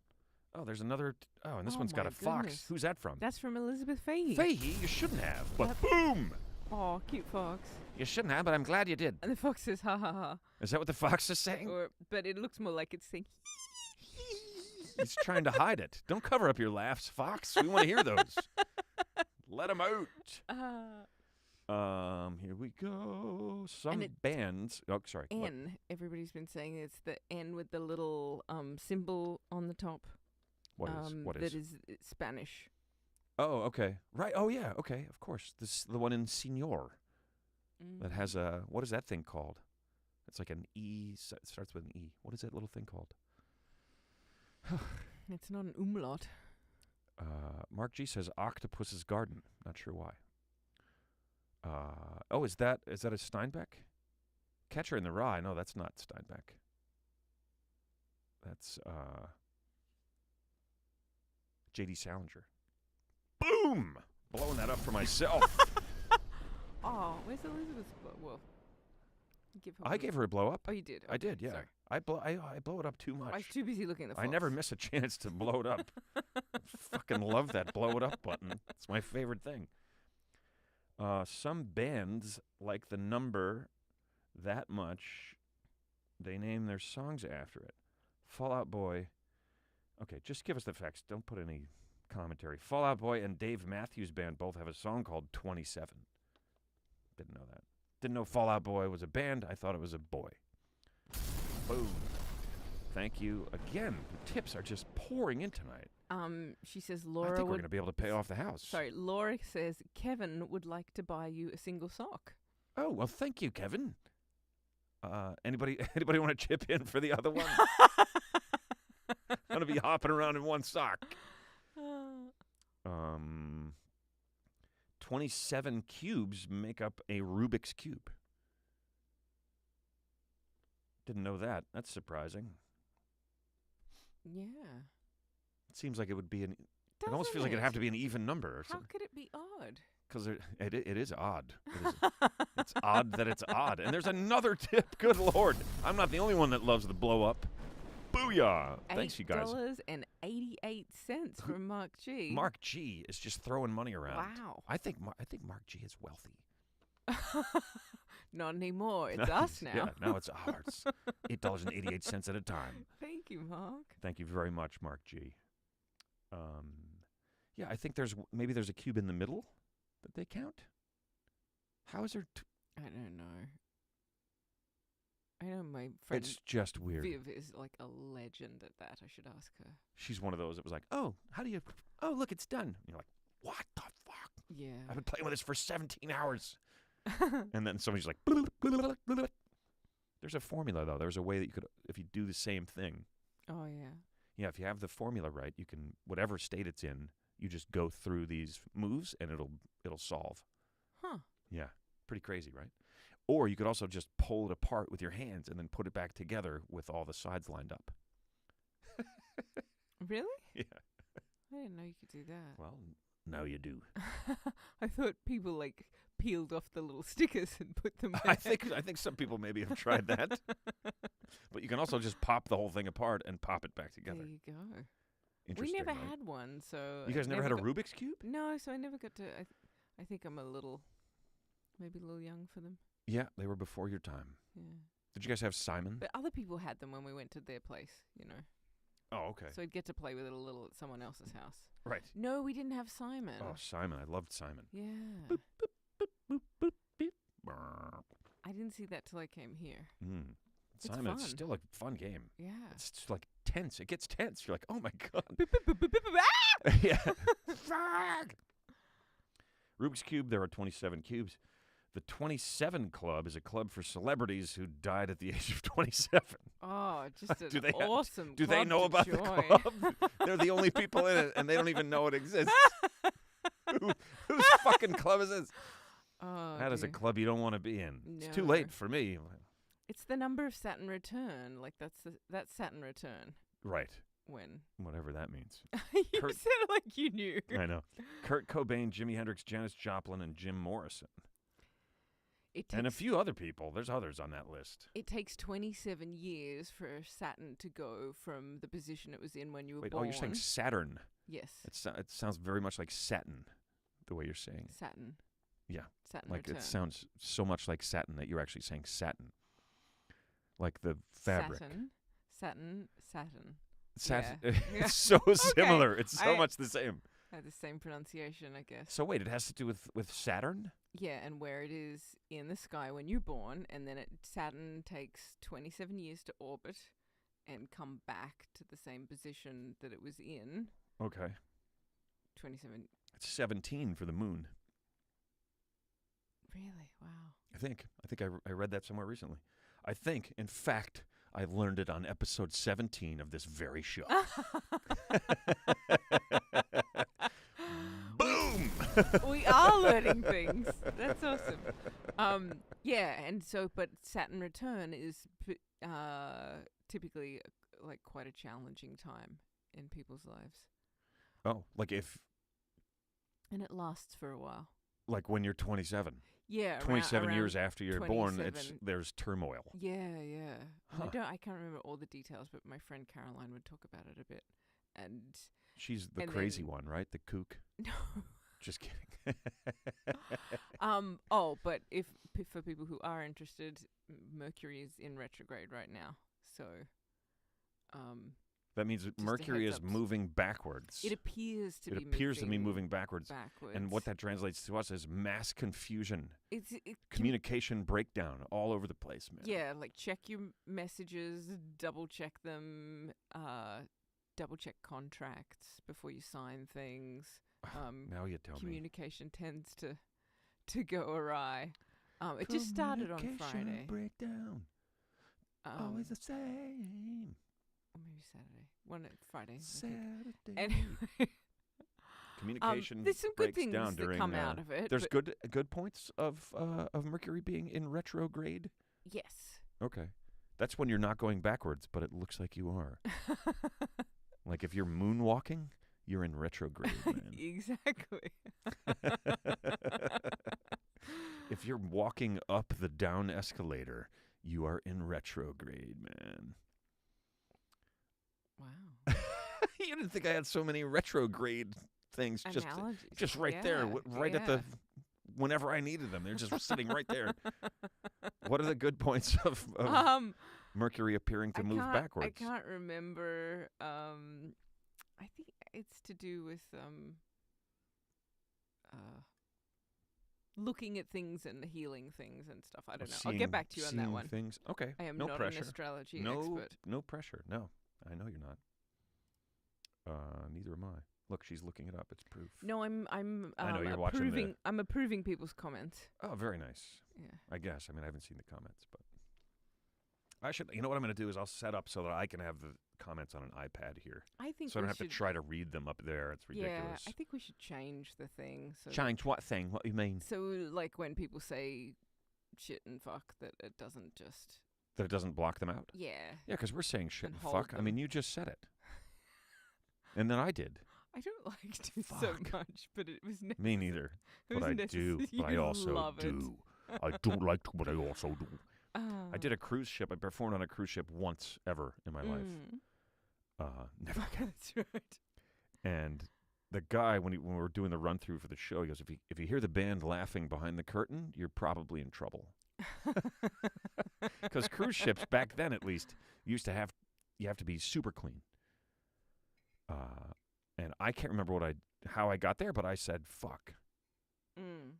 Oh, there's another. And this one's got my a fox. goodness. Who's that from? That's from Elizabeth Fahey. Fahey, you shouldn't have. But Yep. boom! Oh, cute fox. You shouldn't have, but I'm glad you did. And the fox says, ha ha ha. Is that what the fox is saying? But it looks more like it's saying, He's trying to hide it. Don't cover up your laughs, fox. We want to hear those. Let them out. Here we go. Some it- bands. Oh, sorry. what? N. Everybody's been saying it's the N with the little symbol on the top. What is? What That is? is Spanish. Oh, okay. Right. Oh, yeah. Okay. Of course. The one in Senor that has a. What is that thing called? It's like an E. It starts with an E. What is that little thing called? It's not an umlaut. Mark G says Octopus's Garden. Not sure why. Oh, is that a Steinbeck? Catcher in the Rye. No, that's not Steinbeck. That's J.D. Salinger. Boom! Blowing that up for myself. Oh, where's Elizabeth's? Well, I gave her a blow up. Oh, you did? I did, yeah. Sorry. I blow it up too much. I was too busy looking at the I never miss a chance to blow it up. Fucking love that blow it up button. It's my favorite thing. Some bands like the number that much, they name their songs after it. Fall Out Boy. Okay, just give us the facts. Don't put any commentary. Fall Out Boy and Dave Matthews Band both have a song called 27. Didn't know that. Didn't know Fall Out Boy was a band. I thought it was a boy. Boom. Thank you again. The tips are just pouring in tonight. She says I Laura think we're would. going to be able to pay off the house. Sorry, Laura says Kevin would like to buy you a single sock. Oh, well, thank you, Kevin. Anybody want to chip in for the other one? I'm going to be hopping around in one sock. 27 cubes make up a Rubik's Cube. Didn't know that. That's surprising. Yeah. It seems like it would be an... It Doesn't almost feels like it'd have to be an even number or How something. could it be odd? Because it is odd. It's odd that it's odd. And there's another tip. Good Lord. I'm not the only one that loves the blow up. Booyah. Thanks, you guys. $8.88 from Mark G. Mark G is just throwing money around. Wow. I think Mark G is wealthy. Not anymore. It's us now. Yeah, now it's ours. $8.88 at a time. Thank you, Mark. Thank you very much, Mark G. Yeah, I think maybe there's a cube in the middle that they count. How is there? I don't know. I know my friend It's just weird. Viv is like a legend at that. I should ask her. She's one of those that was like, oh, look, it's done. And you're like, what the fuck? Yeah. I've been playing with this for 17 hours. And then somebody's like, there's a formula, though. There's a way that you could, if you do the same thing. Oh, yeah. Yeah, if you have the formula right, you can, whatever state it's in, you just go through these moves and it'll solve. Huh. Yeah, pretty crazy, right? Or you could also just pull it apart with your hands and then put it back together with all the sides lined up. Really? Yeah. I didn't know you could do that. Well, now you do. I thought people like peeled off the little stickers and put them I think some people maybe have tried that. But you can also just pop the whole thing apart and pop it back together. There you go. We Interesting, never right? had one, so You guys never had a Rubik's Cube? No, so I never got to. I think I'm maybe a little young for them. Yeah, they were before your time. Yeah. Did you guys have Simon? But other people had them when we went to their place, you know. Oh, okay. So I'd get to play with it a little at someone else's house. Right. No, we didn't have Simon. Oh, Simon. I loved Simon. Yeah. Boop, boop, boop, boop, boop, beep. Brr. I didn't see that till I came here. It's Simon, it's fun. still a fun game. Yeah. It's just like tense. It gets tense. You're like, oh my God. Ah! Yeah. Fuck. Rubik's Cube, there are 27 cubes. The 27 Club is a club for celebrities who died at the age of 27. Oh, just an Do they have- awesome Do they club know to about the join. club? They're the only people in it, and they don't even know it exists. Whose fucking club is this? Oh, That is a dear. club you don't want to be in. It's too No. late for me. It's the number of Saturn return. Like that's Saturn return. Right. When Whatever that means. you Kurt- said it like you knew. I know. Kurt Cobain, Jimi Hendrix, Janis Joplin, and Jim Morrison. It And a takes, few other people. There's others on that list. it takes 27 years for Saturn to go from the position it was in when you were Wait, born. oh, you're saying Saturn. Yes. It sounds very much like satin, the way you're saying. Saturn. Yeah. Saturn Like return. it sounds so much like satin that you're actually saying satin. Like the fabric. Saturn. Satin. Yeah. It's so similar. It's so I- much the same. Had the same pronunciation, I guess. So wait, it has to do with Saturn? Yeah, and where it is in the sky when you're born, and then Saturn takes 27 years to orbit and come back to the same position that it was in. Okay. 27. It's 17 for the moon. Really? Wow. I think I read that somewhere recently. I think, in fact, I learned it on episode 17 of this very show. Boom! We are learning things. That's awesome. Yeah, and so, but Saturn return is typically like quite a challenging time in people's lives. Oh, like And it lasts for a while. like when you're 27. Yeah, 27 around years after you're born, 27. there's turmoil. Yeah, yeah. Huh. I can't remember all the details, but my friend Caroline would talk about it a bit. And She's the and crazy then- one, right? The kook. no. Just kidding. But for people who are interested, Mercury is in retrograde right now. So That means that Just a Mercury heads is up. moving backwards. it appears to It be appears to be moving backwards. backwards. And what that translates to us is mass confusion, it can- communication breakdown all over the place, man. Yeah, like check your messages, double check them, double check contracts before you sign things. Now you tell me. Communication tends to go awry. It just started on Communication Friday. breakdown. Always the same. Or maybe Saturday. Friday. I think. Saturday. Anyway, Communication there's some good breaks things down that during. come out of it. There's but good points of Mercury being in retrograde. yes. Okay, that's when you're not going backwards, but it looks like you are. Like if you're moonwalking, you're in retrograde, man. Exactly. If you're walking up the down escalator, you are in retrograde, man. Wow. You didn't think I had so many retrograde things Analogies. just right there, Yeah, right at the whenever I needed them. They're just sitting right there. What are the good points of Mercury appearing to move backwards? I can't remember. I think it's to do with looking at things and healing things and stuff. I don't know. I'll get back to you on that one. Things. Okay. I am no not pressure. an astrology No, expert. no pressure. No, I know you're not. Neither am I. Look, she's looking it up. It's proof. No, I'm I know you're watching approving. I'm approving people's comments. Oh, very nice. Yeah. I guess. I mean, I haven't seen the comments, but I should. You know what I'm going to do is I'll set up so that I can have the comments on an iPad here, I think so I we don't have to should, try to read them up there. It's ridiculous. Yeah, I think we should change the thing. So Change what thing? What do you mean? So like when people say shit and fuck, that it doesn't just That it doesn't block them out? yeah. Yeah, because we're saying shit And and hold fuck. I them. mean, you just said it, and then I did. I don't like to so Fuck. much, but it was necessary. Me neither. It But was I do. necessary. But I You also love it. do. I don't like to, but I also do. Ah. I did a cruise ship. I performed on a cruise ship once ever in my life. Never again. That's right. And the guy, when we were doing the run through for the show, he goes, "If you hear the band laughing behind the curtain, you're probably in trouble." Because cruise ships back then, at least, you have to be super clean. And I can't remember how I got there, but I said fuck, and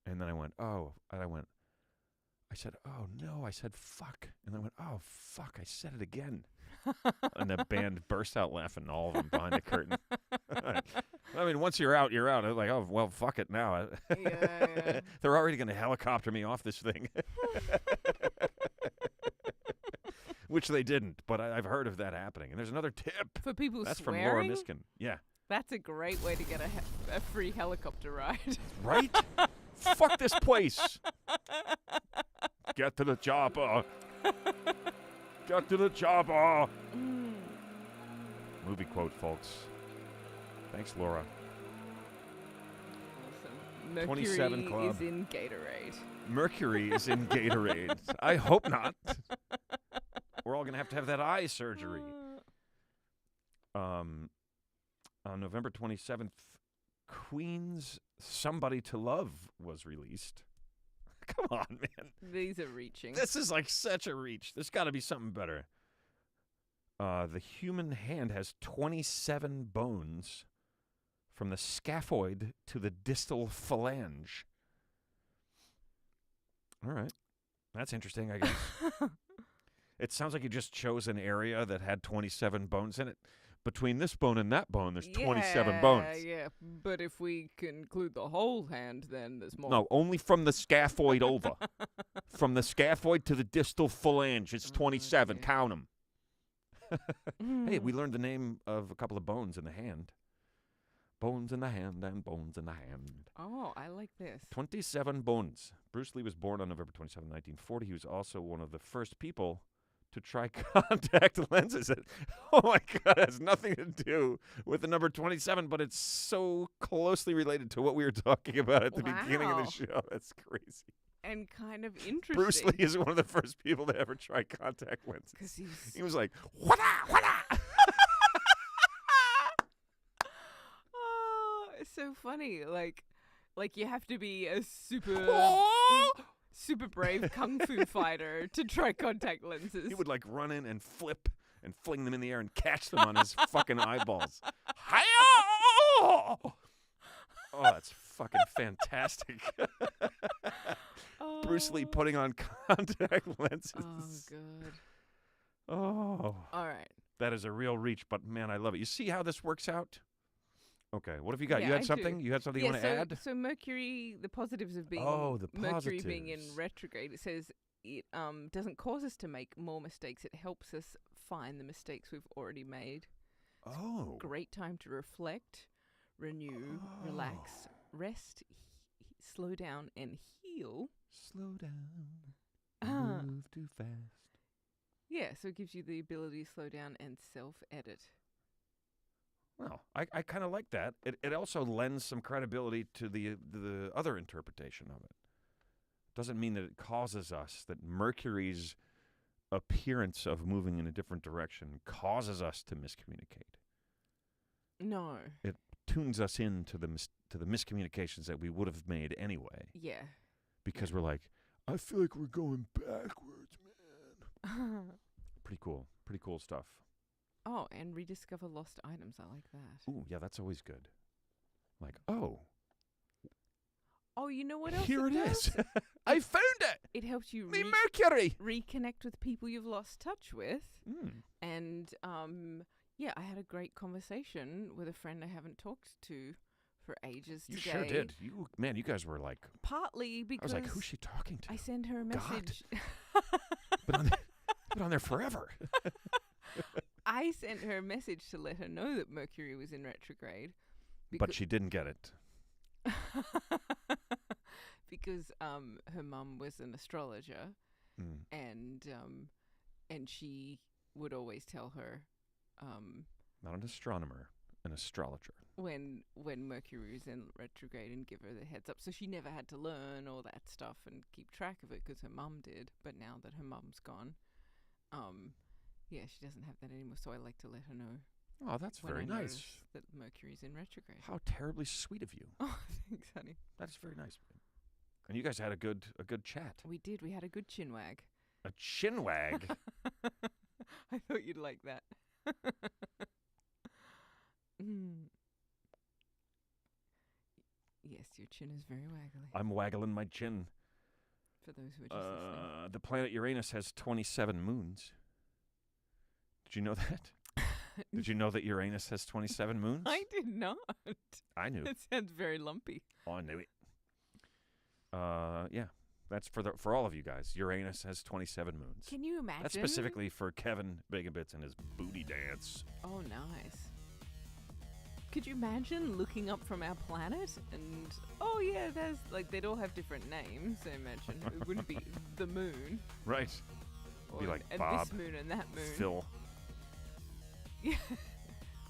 then I went oh, and I said oh no, I said fuck, and then I went oh fuck, I said it again, and the band burst out laughing, all of them behind the curtain. I mean, once you're out, you're out. I'm like, oh well, fuck it now. Yeah. They're already going to helicopter me off this thing. Which they didn't, but I've heard of that happening. And there's another tip. For people That's swearing, from Laura Miskin. Yeah. that's a great way to get a free helicopter ride. Right? Fuck this place. Get to the chopper. Get to the chopper. Movie quote, folks. Thanks, Laura. Awesome. Mercury 27 Club. is in Gatorade. Mercury is in Gatorade. I hope not. We're all going to have that eye surgery. On November 27th, Queen's Somebody to Love was released. Come on, man. These are reaching. This is like such a reach. There's got to be something better. The human hand has 27 bones, from the scaphoid to the distal phalange. All right. That's interesting, I guess. It sounds like you just chose an area that had 27 bones in it. Between this bone and that bone, there's 27 bones. Yeah, but if we include the whole hand, then there's more. No, only from the scaphoid over. From the scaphoid to the distal phalange, it's 27. Dear. Count them. Hey, we learned the name of a couple of bones in the hand. Bones in the hand and bones in the hand. Oh, I like this. 27 bones. Bruce Lee was born on November 27, 1940. He was also one of the first people to try contact lenses. Oh my God, it has nothing to do with the number 27, but it's so closely related to what we were talking about at the beginning of the show. That's crazy. And kind of interesting. Bruce Lee is one of the first people to ever try contact lenses. Because he was like, what? Oh, it's so funny. Like you have to be a super brave kung fu fighter to try contact lenses. He would like run in and flip and fling them in the air and catch them on his fucking eyeballs. Hi-oh! Oh, that's fucking fantastic. Bruce Lee putting on contact lenses. Oh, good. Oh. All right. That is a real reach, but man, I love it. You see how this works out? Okay, what have you got? Yeah, You had I something? do. You had something you want to add? So Mercury, the positives of being the Mercury being in positives. retrograde, it says it doesn't cause us to make more mistakes. It helps us find the mistakes we've already made. Oh. Great time to reflect, renew, relax, rest, slow down, and heal. Slow down. Move too fast. Yeah, so it gives you the ability to slow down and self-edit. Well, I kind of like that. It also lends some credibility to the other interpretation of it. Doesn't mean that it causes us, that Mercury's appearance of moving in a different direction causes us to miscommunicate. No. It tunes us into the miscommunications that we would have made anyway. Yeah. Because we're like, I feel like we're going backwards, man. Pretty cool stuff. Oh, and rediscover lost items. I like that. Ooh, yeah, that's always good. Like, oh. Oh, you know what else Here it does? is. I found it. It helps you The Mercury. reconnect with people you've lost touch with. Mm. And, yeah, I had a great conversation with a friend I haven't talked to for ages You today. sure did. You guys were like... Partly because... I was like, who's she talking to? I sent her a message. Been on there forever. I sent her a message to let her know that Mercury was in retrograde. But she didn't get it. Because her mum was an astrologer, and she would always tell her not an astronomer, an astrologer. when Mercury was in retrograde and give her the heads up. So she never had to learn all that stuff and keep track of it because her mum did. But now that her mum's gone, yeah, she doesn't have that anymore. So I like to let her know. Oh, that's very nice. That Mercury's in retrograde. How terribly sweet of you. Oh, thanks, honey. That's very nice. And you guys had a good chat. We did. We had a good chinwag. A chinwag. I thought you'd like that. Yes, your chin is very waggly. I'm waggling my chin. For those who are just listening. The planet Uranus has 27 moons. Did you know that? Did you know that Uranus has 27 moons? I did not. I knew. It sounds very lumpy. Oh, I knew it. Yeah. That's for all of you guys. Uranus has 27 moons. Can you imagine? That's specifically for Kevin Bacon Bits and his booty dance. Oh, nice. Could you imagine looking up from our planet and, oh yeah, there's, like, they'd all have different names, I imagine. It wouldn't be the moon. Right. It'd be like and Bob, this moon and that moon. Phil. Yeah.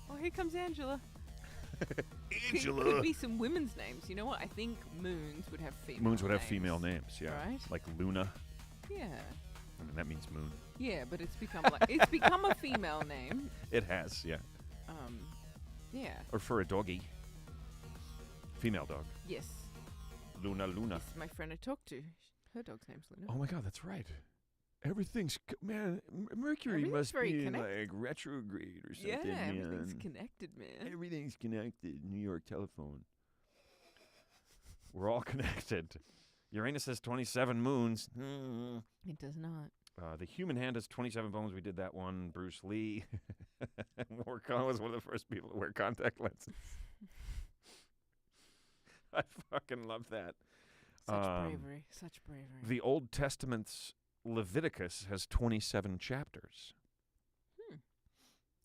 Oh, here comes Angela. Angela. Could be some women's names. You know what? I think moons would have female Moons would have names. female names, yeah. Right? Like Luna. Yeah. I mean, that means moon. Yeah, but it's become like it's become a female name. It has, yeah. Yeah. Or for a doggy. Female dog. Yes. Luna. Yes, my friend I talked to, her dog's name's Luna. Oh my God, that's right. Everything's Mercury Everything's must very be connected. like retrograde or something. Yeah, everything's man. connected, man. Everything's connected. New York telephone. We're all connected. Uranus has 27 moons. It does not. The human hand has 27 bones. We did that one. Bruce Lee. Morcon was one of the first people to wear contact lenses. I fucking love that. Such bravery. Such bravery. The Old Testament's Leviticus has 27 chapters.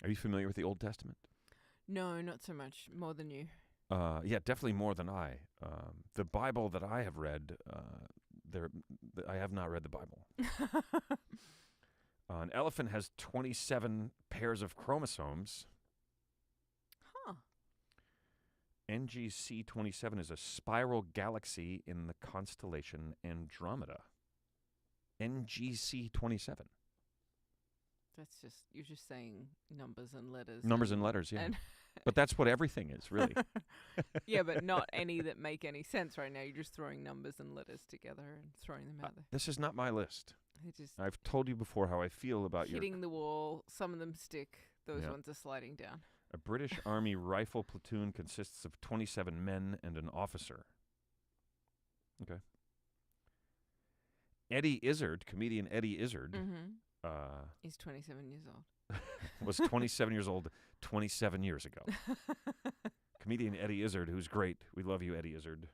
Are you familiar with the Old Testament? No, not so much. More than you. Yeah, definitely more than I. The Bible that I have read, I have not read the Bible. An elephant has 27 pairs of chromosomes. Huh. NGC 27 is a spiral galaxy in the constellation Andromeda. NGC 27. You're just saying numbers and letters. Numbers and letters, yeah. But that's what everything is, really. Yeah, but not any that make any sense right now. You're just throwing numbers and letters together and throwing them out there. This is not my list. Just I've told you before how I feel about hitting the wall. Some of them stick. Those Yeah. ones are sliding down. A British Army rifle platoon consists of 27 men and an officer. Okay. Eddie Izzard, comedian Eddie Izzard, He's 27 years old. was 27 years old 27 years ago. Comedian Eddie Izzard, who's great. We love you, Eddie Izzard.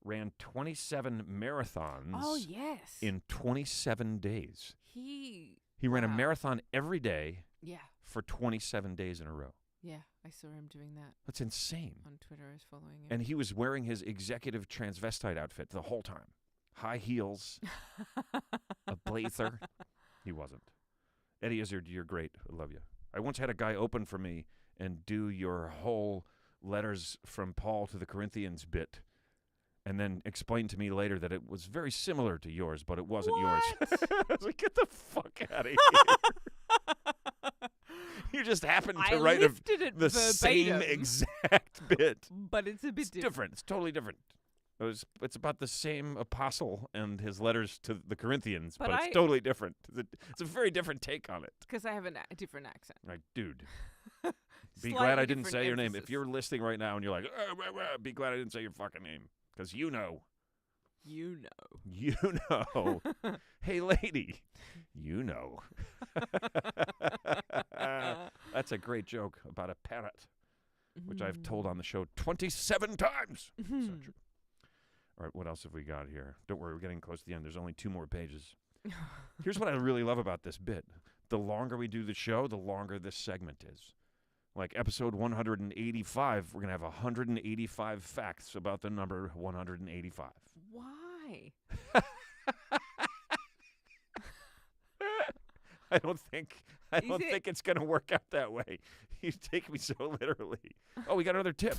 Ran 27 marathons Oh, yes. in 27 days. He He ran a Wow. marathon every day Yeah. for 27 days in a row. Yeah. I saw him doing that That's insane. on Twitter. I was following him. And he was wearing his executive transvestite outfit the whole time. High heels, a blazer. He wasn't. Eddie Izzard, you're great. I love you. I once had a guy open for me and do your whole letters from Paul to the Corinthians bit, and then explain to me later that it was very similar to yours, but it wasn't yours. I was like, get the fuck out of here. You just happened to write lifted it the same verbatim, exact bit. but it's a bit It's different. It's totally different. It's about the same apostle and his letters to the Corinthians, but it's totally different. It's a very different take on it. because I have a different accent. Like, dude, be Slightly glad I didn't different say your name. If emphasis. you're listening right now and you're like, be glad I didn't say your fucking name, because you know. You know. You know. Hey, lady, you know. That's a great joke about a parrot, which I've told on the show 27 times. So true. All right, what else have we got here? Don't worry, we're getting close to the end. There's only 2 more pages. Here's what I really love about this bit. The longer we do the show, the longer this segment is. Like episode 185, we're going to have 185 facts about the number 185. Why? I don't think it's going to work out that way. You take me so literally. Oh, we got another tip.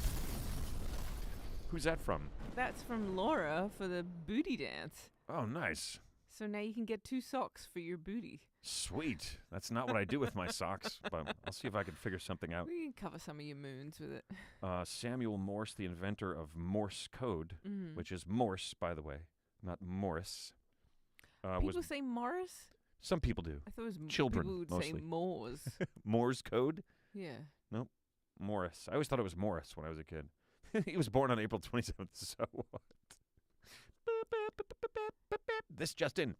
Who's that from? That's from Laura for the booty dance. Oh, nice. So now you can get 2 socks for your booty. Sweet. That's not what I do with my socks, but I'll see if I can figure something out. We can cover some of your moons with it. Samuel Morse, the inventor of Morse code, which is Morse, by the way, not Morris. People say Morris? Some people do. I thought it was Children, people would mostly. say Moors. Morse code? Yeah. Nope. Morris. I always thought it was Morris when I was a kid. He was born on April 27th, so what? This just in.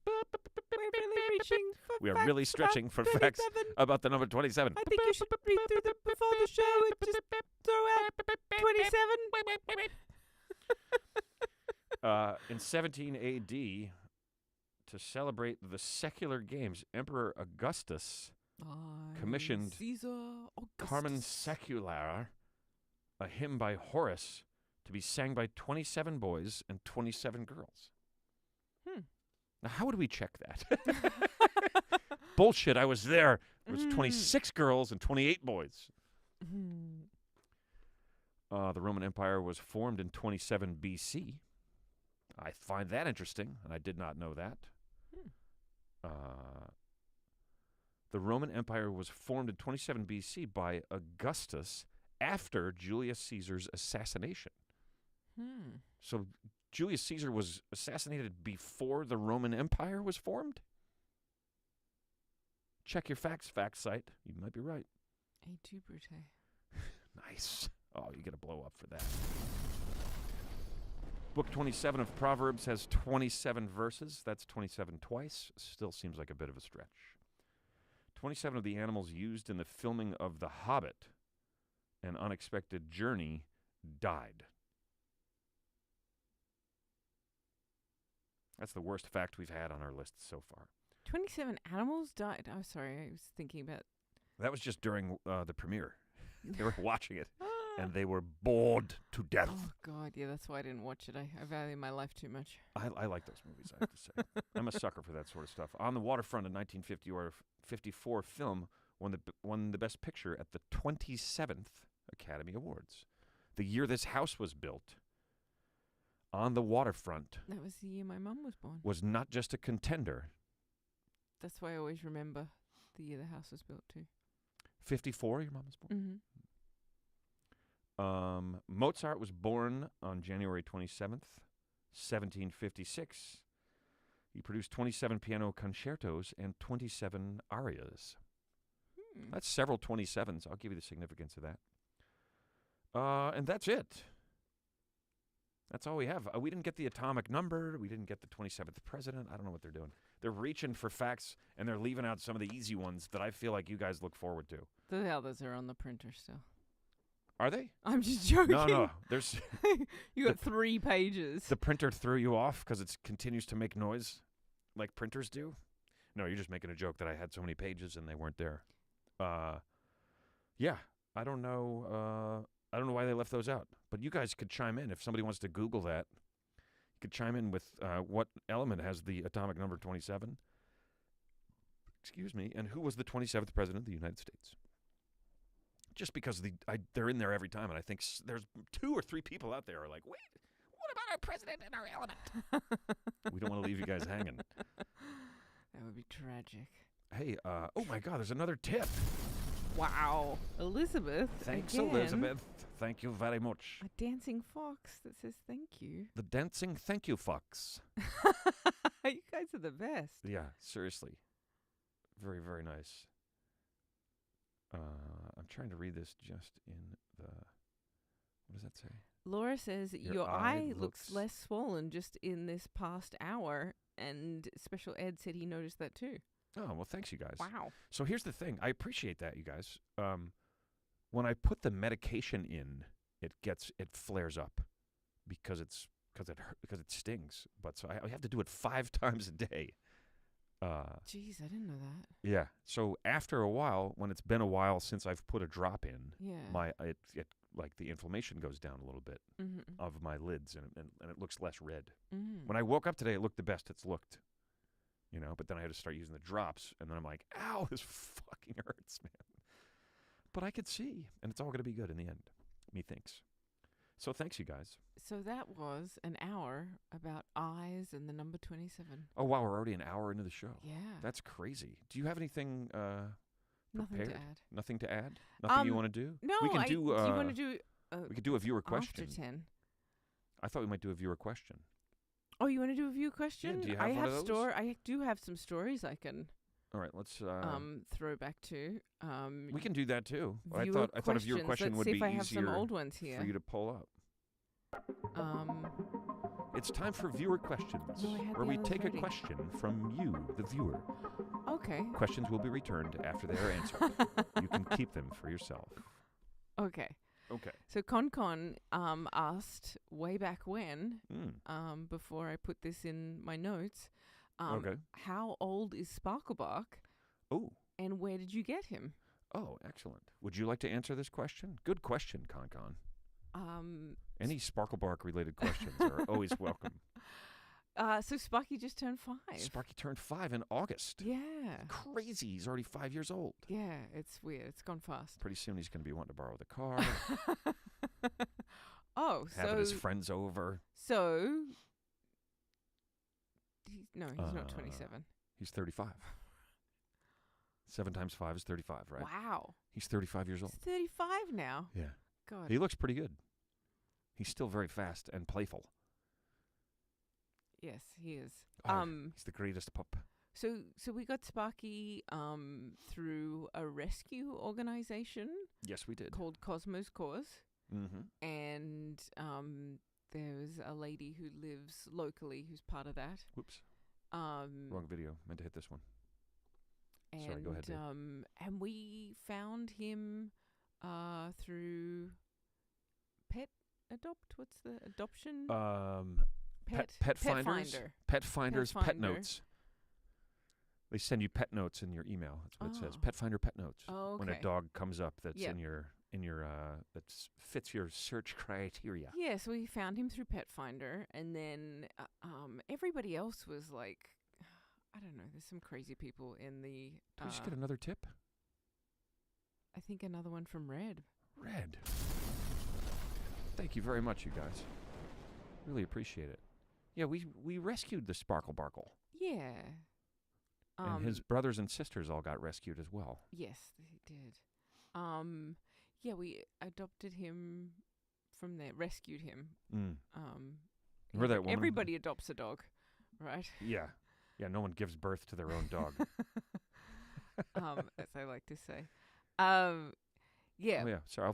We are really stretching for facts about the number 27. I think you should read through them before the show and just throw out 27. In 17 A.D., to celebrate the secular games, Emperor Augustus commissioned Caesar Augustus. Carmen Seculaire, a hymn by Horace, to be sang by 27 boys and 27 girls. Now, how would we check that? Bullshit, I was there. It was 26 girls and 28 boys. The Roman Empire was formed in 27 B.C. I find that interesting, and I did not know that. The Roman Empire was formed in 27 B.C. by Augustus after Julius Caesar's assassination. So Julius Caesar was assassinated before the Roman Empire was formed? Check your facts site. You might be right. Et tu, Brute. Nice. Oh, you get a blow up for that. Book 27 of Proverbs has 27 verses. That's 27 twice. Still seems like a bit of a stretch. 27 of the animals used in the filming of The Hobbit, An Unexpected Journey, died. That's the worst fact we've had on our list so far. 27 animals died. Oh, sorry. I was thinking about... That was just during the premiere. They were watching it, and they were bored to death. Oh, God. Yeah, that's why I didn't watch it. I value my life too much. I like those movies, I have to say. I'm a sucker for that sort of stuff. On the Waterfront, a 1954 film won the Best Picture at the 27th Academy Awards. The year this house was built, On the Waterfront, That was the year my mum was born. was not just a contender. That's why I always remember the year the house was built, too. 54, your mom was born? Mm-hmm. Mozart was born on January 27th, 1756. He produced 27 piano concertos and 27 arias. That's several 27s. I'll give you the significance of that. And that's it. That's all we have. We didn't get the atomic number. We didn't get the 27th president. I don't know what they're doing. They're reaching for facts, and they're leaving out some of the easy ones that I feel like you guys look forward to. The others are on the printer still. Are they? I'm just joking. No. There's You got 3 pages. the printer threw you off because it continues to make noise like printers do. No, you're just making a joke that I had so many pages and they weren't there. Yeah, I don't know. I don't know why they left those out. But you guys could chime in if somebody wants to Google that. You could chime in with what element has the atomic number 27. Excuse me. And who was the 27th president of the United States? Just because they're in there every time, and I think there's 2 or 3 people out there who are like, wait, what about our president and our element? We don't want to leave you guys hanging. That would be tragic. Hey, oh my God, there's another tip. Wow. Elizabeth. Thanks, again. Elizabeth. Thank you very much. A dancing fox that says thank you. The dancing thank you fox. You guys are the best. Yeah, seriously. Very, very nice. I'm trying to read this just in the... What does that say? Laura says, your eye looks less swollen just in this past hour, and Special Ed said he noticed that too. Oh, well, thanks, you guys. Wow. So here's the thing. I appreciate that, you guys. When I put the medication in, it flares up because it stings. But so I have to do it 5 times a day. Jeez, I didn't know that. Yeah. So after a while, when it's been a while since I've put a drop in, it like the inflammation goes down a little bit of my lids, and it looks less red. When I woke up today, it looked the best it's looked. You know, but then I had to start using the drops, and then I'm like, ow, this fucking hurts, man. But I could see, and it's all going to be good in the end, methinks. So thanks, you guys. So that was an hour about eyes and the number 27. Oh, wow, we're already an hour into the show. Yeah. That's crazy. Do you have anything Nothing prepared? to add. Nothing to add? Nothing you want to do? No, we can do, do you want to do... we could do a viewer question. After 10. I thought we might do a viewer question. Oh, you want to do a view question? Yeah, do you have one of those? I do have some stories I can All right, let's throw back to. we can do that too. I Viewer thought a viewer questions. question Let's would see be if I have easier some old ones here. for you to pull up. It's time for viewer questions, No, I had where the we others take ready. a question from you, the viewer. Okay. Questions will be returned after they are answered. You can keep them for yourself. Okay. Okay. So Con asked way back when, before I put this in my notes, Okay. how old is Sparklebark Oh. and where did you get him? Oh, excellent. Would you like to answer this question? Good question, Con. Any Sparklebark related questions are always welcome. So Sparky just turned 5. Sparky turned 5 in August. Yeah. Crazy. He's already 5 years old. Yeah, it's weird. It's gone fast. Pretty soon he's going to be wanting to borrow the car. Having his friends over. So he's not 27. He's 35. 7 times 5 is 35, right? Wow. He's 35 years old. He's 35 now. Yeah. God. He looks pretty good. He's still very fast and playful. Yes, he is. He's the greatest pup. So we got Sparky through a rescue organization Yes, we did. called Cosmos Cause. Mm-hmm. And there's a lady who lives locally who's part of that. Whoops. Wrong video. Meant to hit this one. And, Sorry, go ahead, Dave. And we found him through What's the adoption? Pet finders. Finder. Pet finders. Pet Pet Finder. notes. They send you pet notes in your email. That's what it says. Oh. Pet finder pet notes. Oh, okay. When a dog comes up that's Yep. in your that fits your search criteria. Yeah, so we found him through Pet Finder, and then everybody else was like, I don't know. There's some crazy people in the. Did we just get another tip? I think another one from Red. Red. Thank you very much, you guys. Really appreciate it. Yeah, we rescued the Sparkle Barkle. Yeah. And his brothers and sisters all got rescued as well. Yes, they did. Yeah, we adopted him from there, rescued him. Remember that woman? Everybody adopts a dog, right? Yeah. Yeah, no one gives birth to their own dog. As I like to say. Yeah. Oh, yeah. Sorry, I'll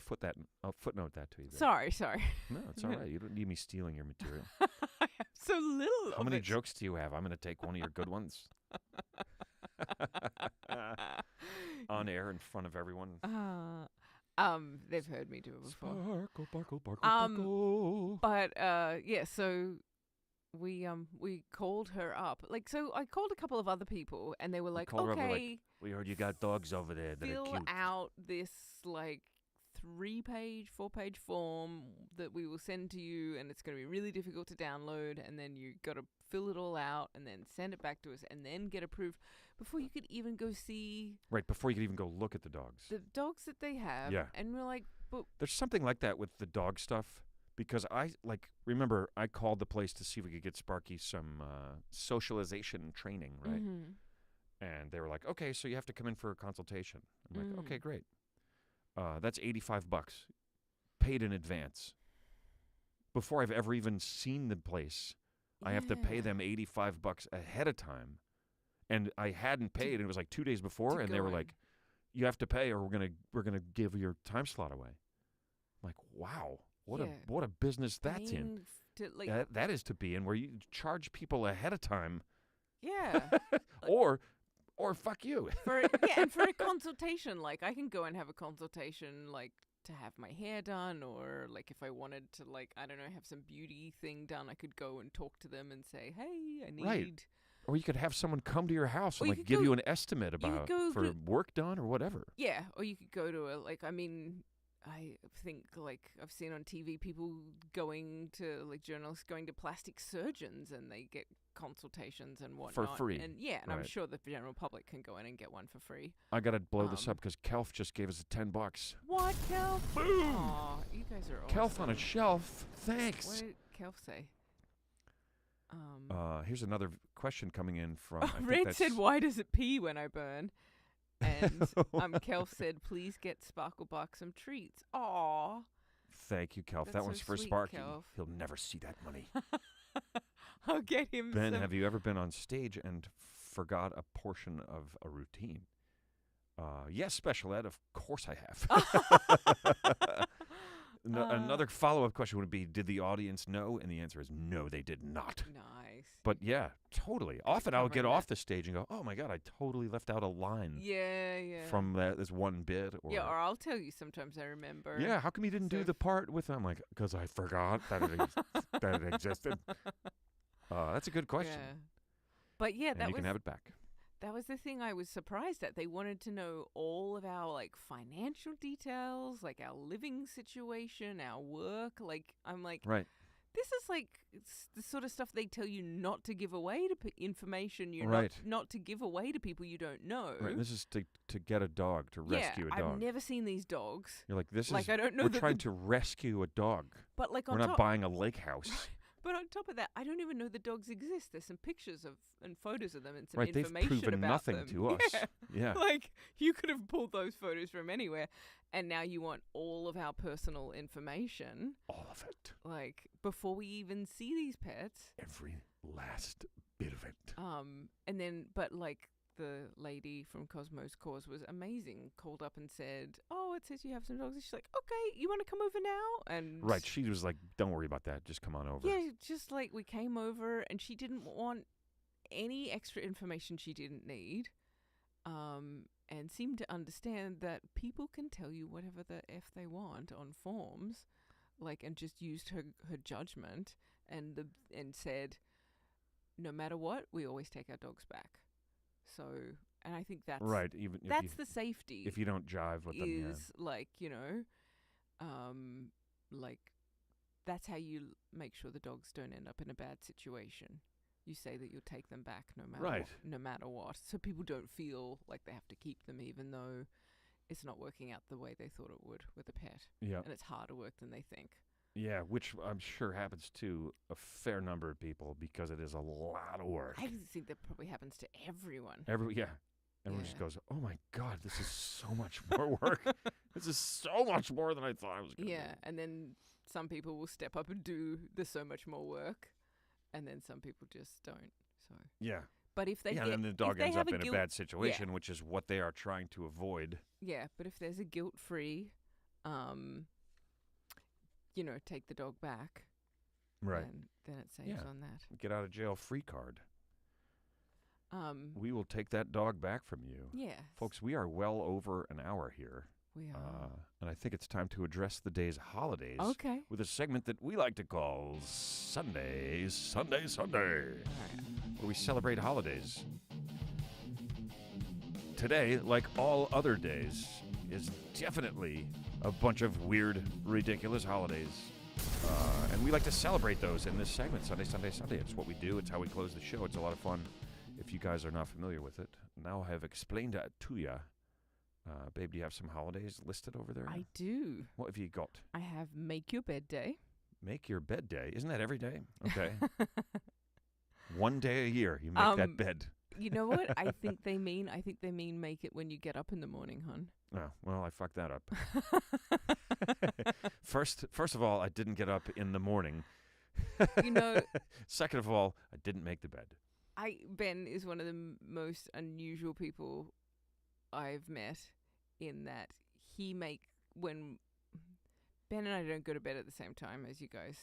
footnote that to you. Then. Sorry. No, it's all right. You don't need me stealing your material. I have so little How of many it. jokes do you have? I'm going to take one of your good ones. On air in front of everyone. They've heard me do it before. Sparkle, barkle, barkle. But yeah, so we called her up. Like, so I called a couple of other people, and they were like, called her up, we're okay, like, we heard you got dogs over there that are fill cute. out this like 4-page form that we will send to you, and it's going to be really difficult to download, and then you got to fill it all out and then send it back to us and then get approved before you could even go see Before you could even go look at the dogs. the dogs that they have. Yeah. And we're like, but There's something like that with the dog stuff, because remember I called the place to see if we could get Sparky some socialization training, right? Mhm. And they were like, okay, so you have to come in for a consultation. I'm like, okay, great. That's $85 paid in advance. Before I've ever even seen the place, I have to pay them $85 ahead of time. And I hadn't paid, and it was like 2 days before, and they were like, you have to pay or we're gonna give your time slot away. I'm like, wow, what a business that's in. That is to be in, where you charge people ahead of time. Yeah. Or fuck you. And for a consultation, like I can go and have a consultation, like to have my hair done, or like if I wanted to, like, I don't know, have some beauty thing done, I could go and talk to them and say, hey, I need. Right. Or you could have someone come to your house and you give could you an estimate about for work done or whatever. Yeah, or you could go to I think, like, I've seen on TV people journalists going to plastic surgeons, and they get consultations and whatnot. For free. And right. I'm sure the general public can go in and get one for free. I got to blow this up because Kelf just gave us $10. What, Kelf? Boom! Aw, you guys are awesome. Kelf on a shelf. Thanks. What did Kelf say? Here's another question coming in from... Red said, why does it pee when I burn? And Kelf said, please get Sparklebark some treats. Aw. Thank you, Kelf. That's that so one's for sweet, Sparky. Kelf. He'll never see that money. I'll get him Ben, some. have you ever been on stage and forgot a portion of a routine? Yes, special ed. Of course I have. Another follow-up question would be, did the audience know? And the answer is no, they did not. Nice. But yeah, totally. Often I'll get off the stage and go, oh my God, I totally left out a line. Yeah. From this one bit. Or I'll tell you sometimes I remember. Yeah, how come you didn't do the part with them? I'm like, because I forgot that it existed. That's a good question. Yeah. But yeah, you can have it back. That was the thing I was surprised at. They wanted to know all of our, like, financial details, like our living situation, our work. Like, I'm like, right. This is like it's the sort of stuff they tell you not to give away to information you're right. not to give away to people you don't know. Right. This is to get a dog, to rescue a dog. I've never seen these dogs. You're like, I don't know. We're trying to rescue a dog. But like, we're not buying a lake house. But on top of that, I don't even know the dogs exist. There's some pictures and photos of them and some right, information they've proven about nothing them. to us. Yeah. Like, you could have pulled those photos from anywhere, and now you want all of our personal information. All of it. Like, before we even see these pets. Every last bit of it. And then, but like the lady from Cosmos Cause was amazing. Called up and said, "Oh, it says you have some dogs." And she's like, "Okay, you want to come over now?" And Right, she was like, "Don't worry about that. Just come on over." yeah, just like we came over, and she didn't want any extra information she didn't need. And seemed to understand that people can tell you whatever the F they want on forms, like, and just used her judgment and said, no matter what, we always take our dogs back. So, and I think that's right. Even that's the safety. If you don't jive with them, is like, you know, like that's how you make sure the dogs don't end up in a bad situation. You say that you'll take them back no matter no matter what, so people don't feel like they have to keep them, even though it's not working out the way they thought it would with a pet. Yeah, and it's harder work than they think. Yeah, which I'm sure happens to a fair number of people because it is a lot of work. I think that probably happens to everyone. Everyone just goes, "Oh my God, this is so much more work. This is so much more than I thought I was going to do." Yeah, and then some people will step up and do the so much more work, and then some people just don't. So yeah, but if they and then the dog ends up in a bad situation, yeah. which is what they are trying to avoid. Yeah, but if there's a guilt-free, you know, take the dog back, right? Then it saves on that. Get out of jail free card. We will take that dog back from you. Yeah, folks, we are well over an hour here. We are. And I think it's time to address the day's holidays. Okay. With a segment that we like to call Sunday, where we celebrate holidays. Today, like all other days, is definitely a bunch of weird, ridiculous holidays. And we like to celebrate those in this segment, Sunday. It's what we do. It's how we close the show. It's a lot of fun. If you guys are not familiar with it, now I have explained it to you. Babe, do you have some holidays listed over there? I do. What have you got? I have Make Your Bed Day. Make Your Bed Day? Isn't that every day? Okay. One day a year you make that bed. You know what? I think they mean make it when you get up in the morning, hon. Oh, well, I fucked that up. First of all, I didn't get up in the morning. You know. Second of all, I didn't make the bed. Ben is one of the most unusual people I've met, in that when Ben and I don't go to bed at the same time, as you guys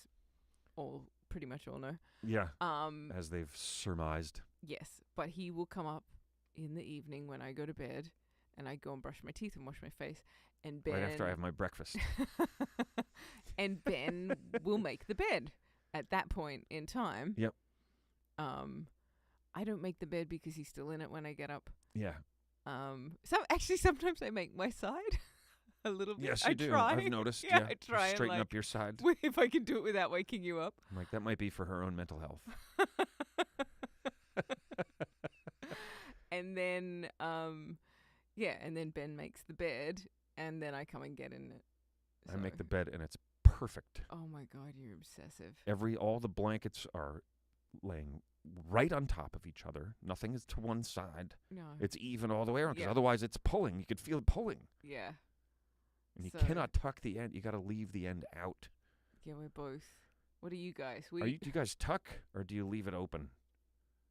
all pretty much all know. Yeah. As they've surmised. Yes, but he will come up in the evening when I go to bed, and I go and brush my teeth and wash my face, and Ben, right after I have my breakfast. And Ben will make the bed at that point in time. Yep. I don't make the bed because he's still in it when I get up. Yeah. Sometimes I make my side a little bit. Yes, you do. Try. I've noticed. Yeah, I try straighten and up your side. If I can do it without waking you up. I'm like, that might be for her own mental health. And then, and then Ben makes the bed, and then I come and get in it. I make the bed, and it's perfect. Oh my God, you're obsessive. All the blankets are laying right on top of each other. Nothing is to one side. No. It's even all the way around, because otherwise it's pulling. You could feel it pulling. Yeah. And you cannot tuck the end. You got to leave the end out. Yeah, we're both. What are you guys? Do you guys tuck, or do you leave it open?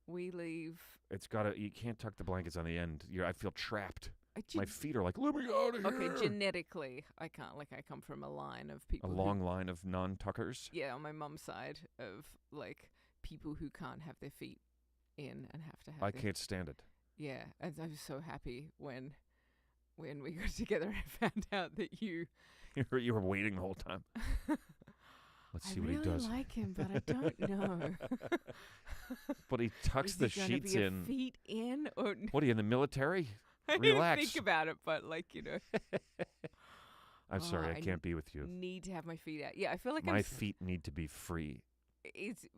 We leave. You can't tuck the blankets on the end. I feel trapped. My feet are like, let me out of here. Okay, genetically, I can't. Like, I come from a line of people. A long line of non-tuckers? Yeah, on my mum's side of, like, people who can't have their feet in and have to have I can't stand it. Yeah, and I was so happy when we got together and I found out that you were waiting the whole time. Let's see what he does. I really like him, but I don't know. But he tucks the sheets in. Feet in, or what are you, in the military? I Relax. didn't think about it, but I'm sorry, I can't be with you. Need to have my feet out. Yeah, I feel like my feet need to be free.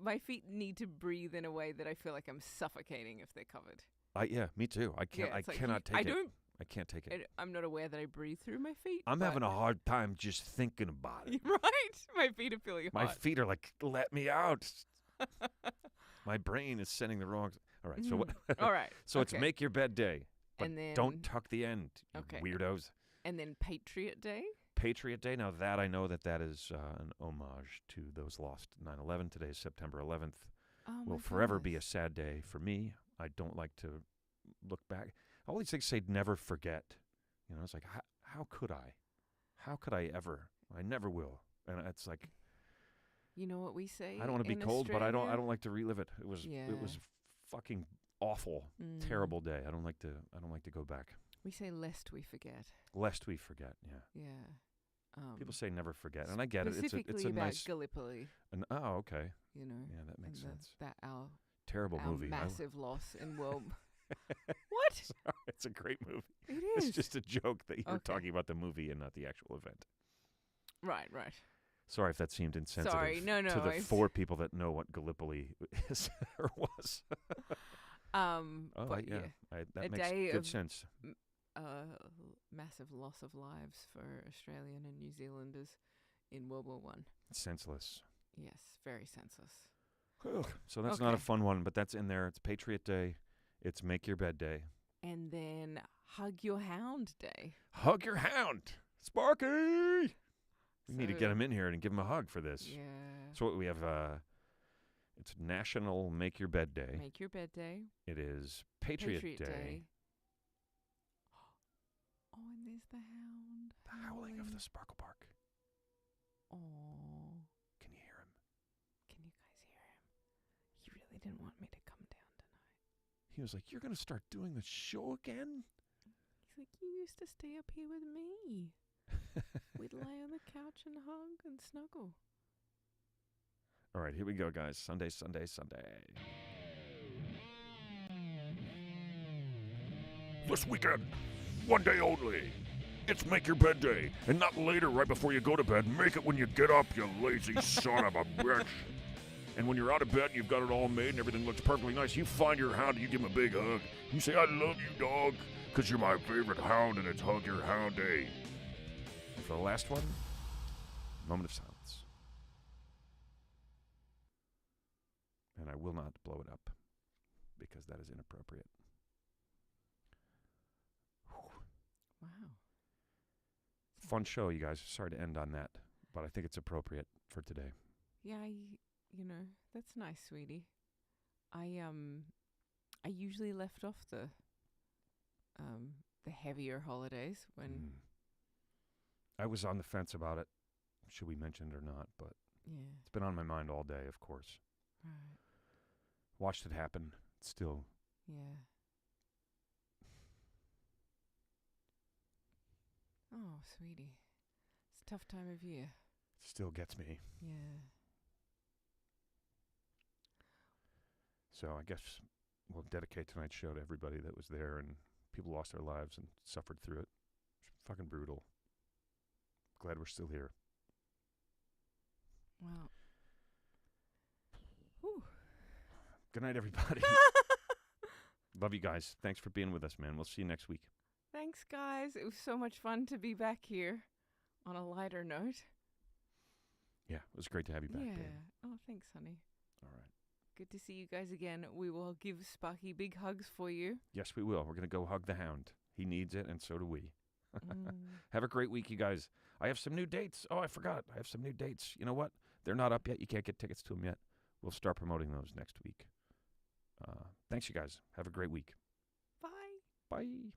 My feet need to breathe in a way that I feel like I'm suffocating if they're covered. Yeah, me too. I can't. I cannot take it. I can't take it. I'm not aware that I breathe through my feet. I'm having a hard time just thinking about it. Right? My feet are feeling hot. My feet are like, let me out. My brain is sending the wrong. All right. So what? All right. So it's Make Your Bed Day, but and then, don't tuck the end. Weirdos. And then Patriot Day. Patriot Day. Now that I know that is an homage to those lost 9/11. Today is September 11th. Oh, will my forever be a goodness. sad day for me. I don't like to look back. All these things say never forget. You know, it's like, how could I? How could I ever? I never will. And it's like, You know what we say? I don't want to be in cold, but I Australia? don't like to relive it. It was Yeah. fucking awful, Mm. terrible day. I don't like to go back. We say lest we forget. Lest we forget. Yeah. Yeah. People say never forget, and I get it. Specifically It's a about nice. Gallipoli, Oh, okay. you know. Yeah, that makes and sense. That our Terrible movie. massive loss in world. What? Sorry, it's a great movie. It It's is. just a joke that you're Okay. talking about the movie and not the actual event. Right. Sorry if that seemed insensitive. Sorry, no, To the it's- 4 people that know what Gallipoli is or was. But yeah. That A makes day good of- sense. massive loss of lives for Australian and New Zealanders in World War One. Senseless. Yes, very senseless. So that's not a Okay. fun one, but that's in there. It's Patriot Day. It's Make Your Bed Day. And then Hug Your Hound Day. Hug your hound, Sparky. We need to get So- him in here and give him a hug for this. Yeah. So what we have, it's National Make Your Bed Day. Make Your Bed Day. It is Patriot Day. Oh, and there's the hound. The howling of the Sparkle Bark. Oh, Can you hear him? can you guys hear him? He really didn't want me to come down tonight. He was like, "You're going to start doing the show again?" He's like, you used to stay up here with me. We'd lay on the couch and hug and snuggle. All right, here we go, guys. Sunday. This weekend, one day only. It's Make Your Bed Day, and not later right before you go to bed. Make it when you get up, you lazy son of a bitch. And when you're out of bed and you've got it all made and everything looks perfectly nice, you find your hound and you give him a big hug. You say, "I love you, dog, because you're my favorite hound, and it's Hug Your Hound Day." And for the last one, moment of silence. And I will not blow it up, because that is inappropriate. Wow. Fun show, you guys. Sorry to end on that, but I think it's appropriate for today. Yeah, you know, that's nice, sweetie. I usually left off the heavier holidays when I was on the fence about it. Should we mention it or not? But yeah. it's been on my mind all day, of course. Right. Watched it happen. Still. Yeah. Oh, sweetie. It's a tough time of year. Still gets me. Yeah. So I guess we'll dedicate tonight's show to everybody that was there and people lost their lives and suffered through it. It's fucking brutal. Glad we're still here. Wow. Whew. Good night, everybody. Love you guys. Thanks for being with us, man. We'll see you next week. Thanks, guys. It was so much fun to be back here on a lighter note. Yeah, it was great to have you back, yeah. babe. Oh, thanks, honey. All right. Good to see you guys again. We will give Sparky big hugs for you. Yes, we will. We're going to go hug the hound. He needs it, and so do we. Mm. Have a great week, you guys. I have some new dates. Oh, I forgot. I have some new dates. You know what? They're not up yet. You can't get tickets to them yet. We'll start promoting those next week. Thanks, you guys. Have a great week. Bye. Bye.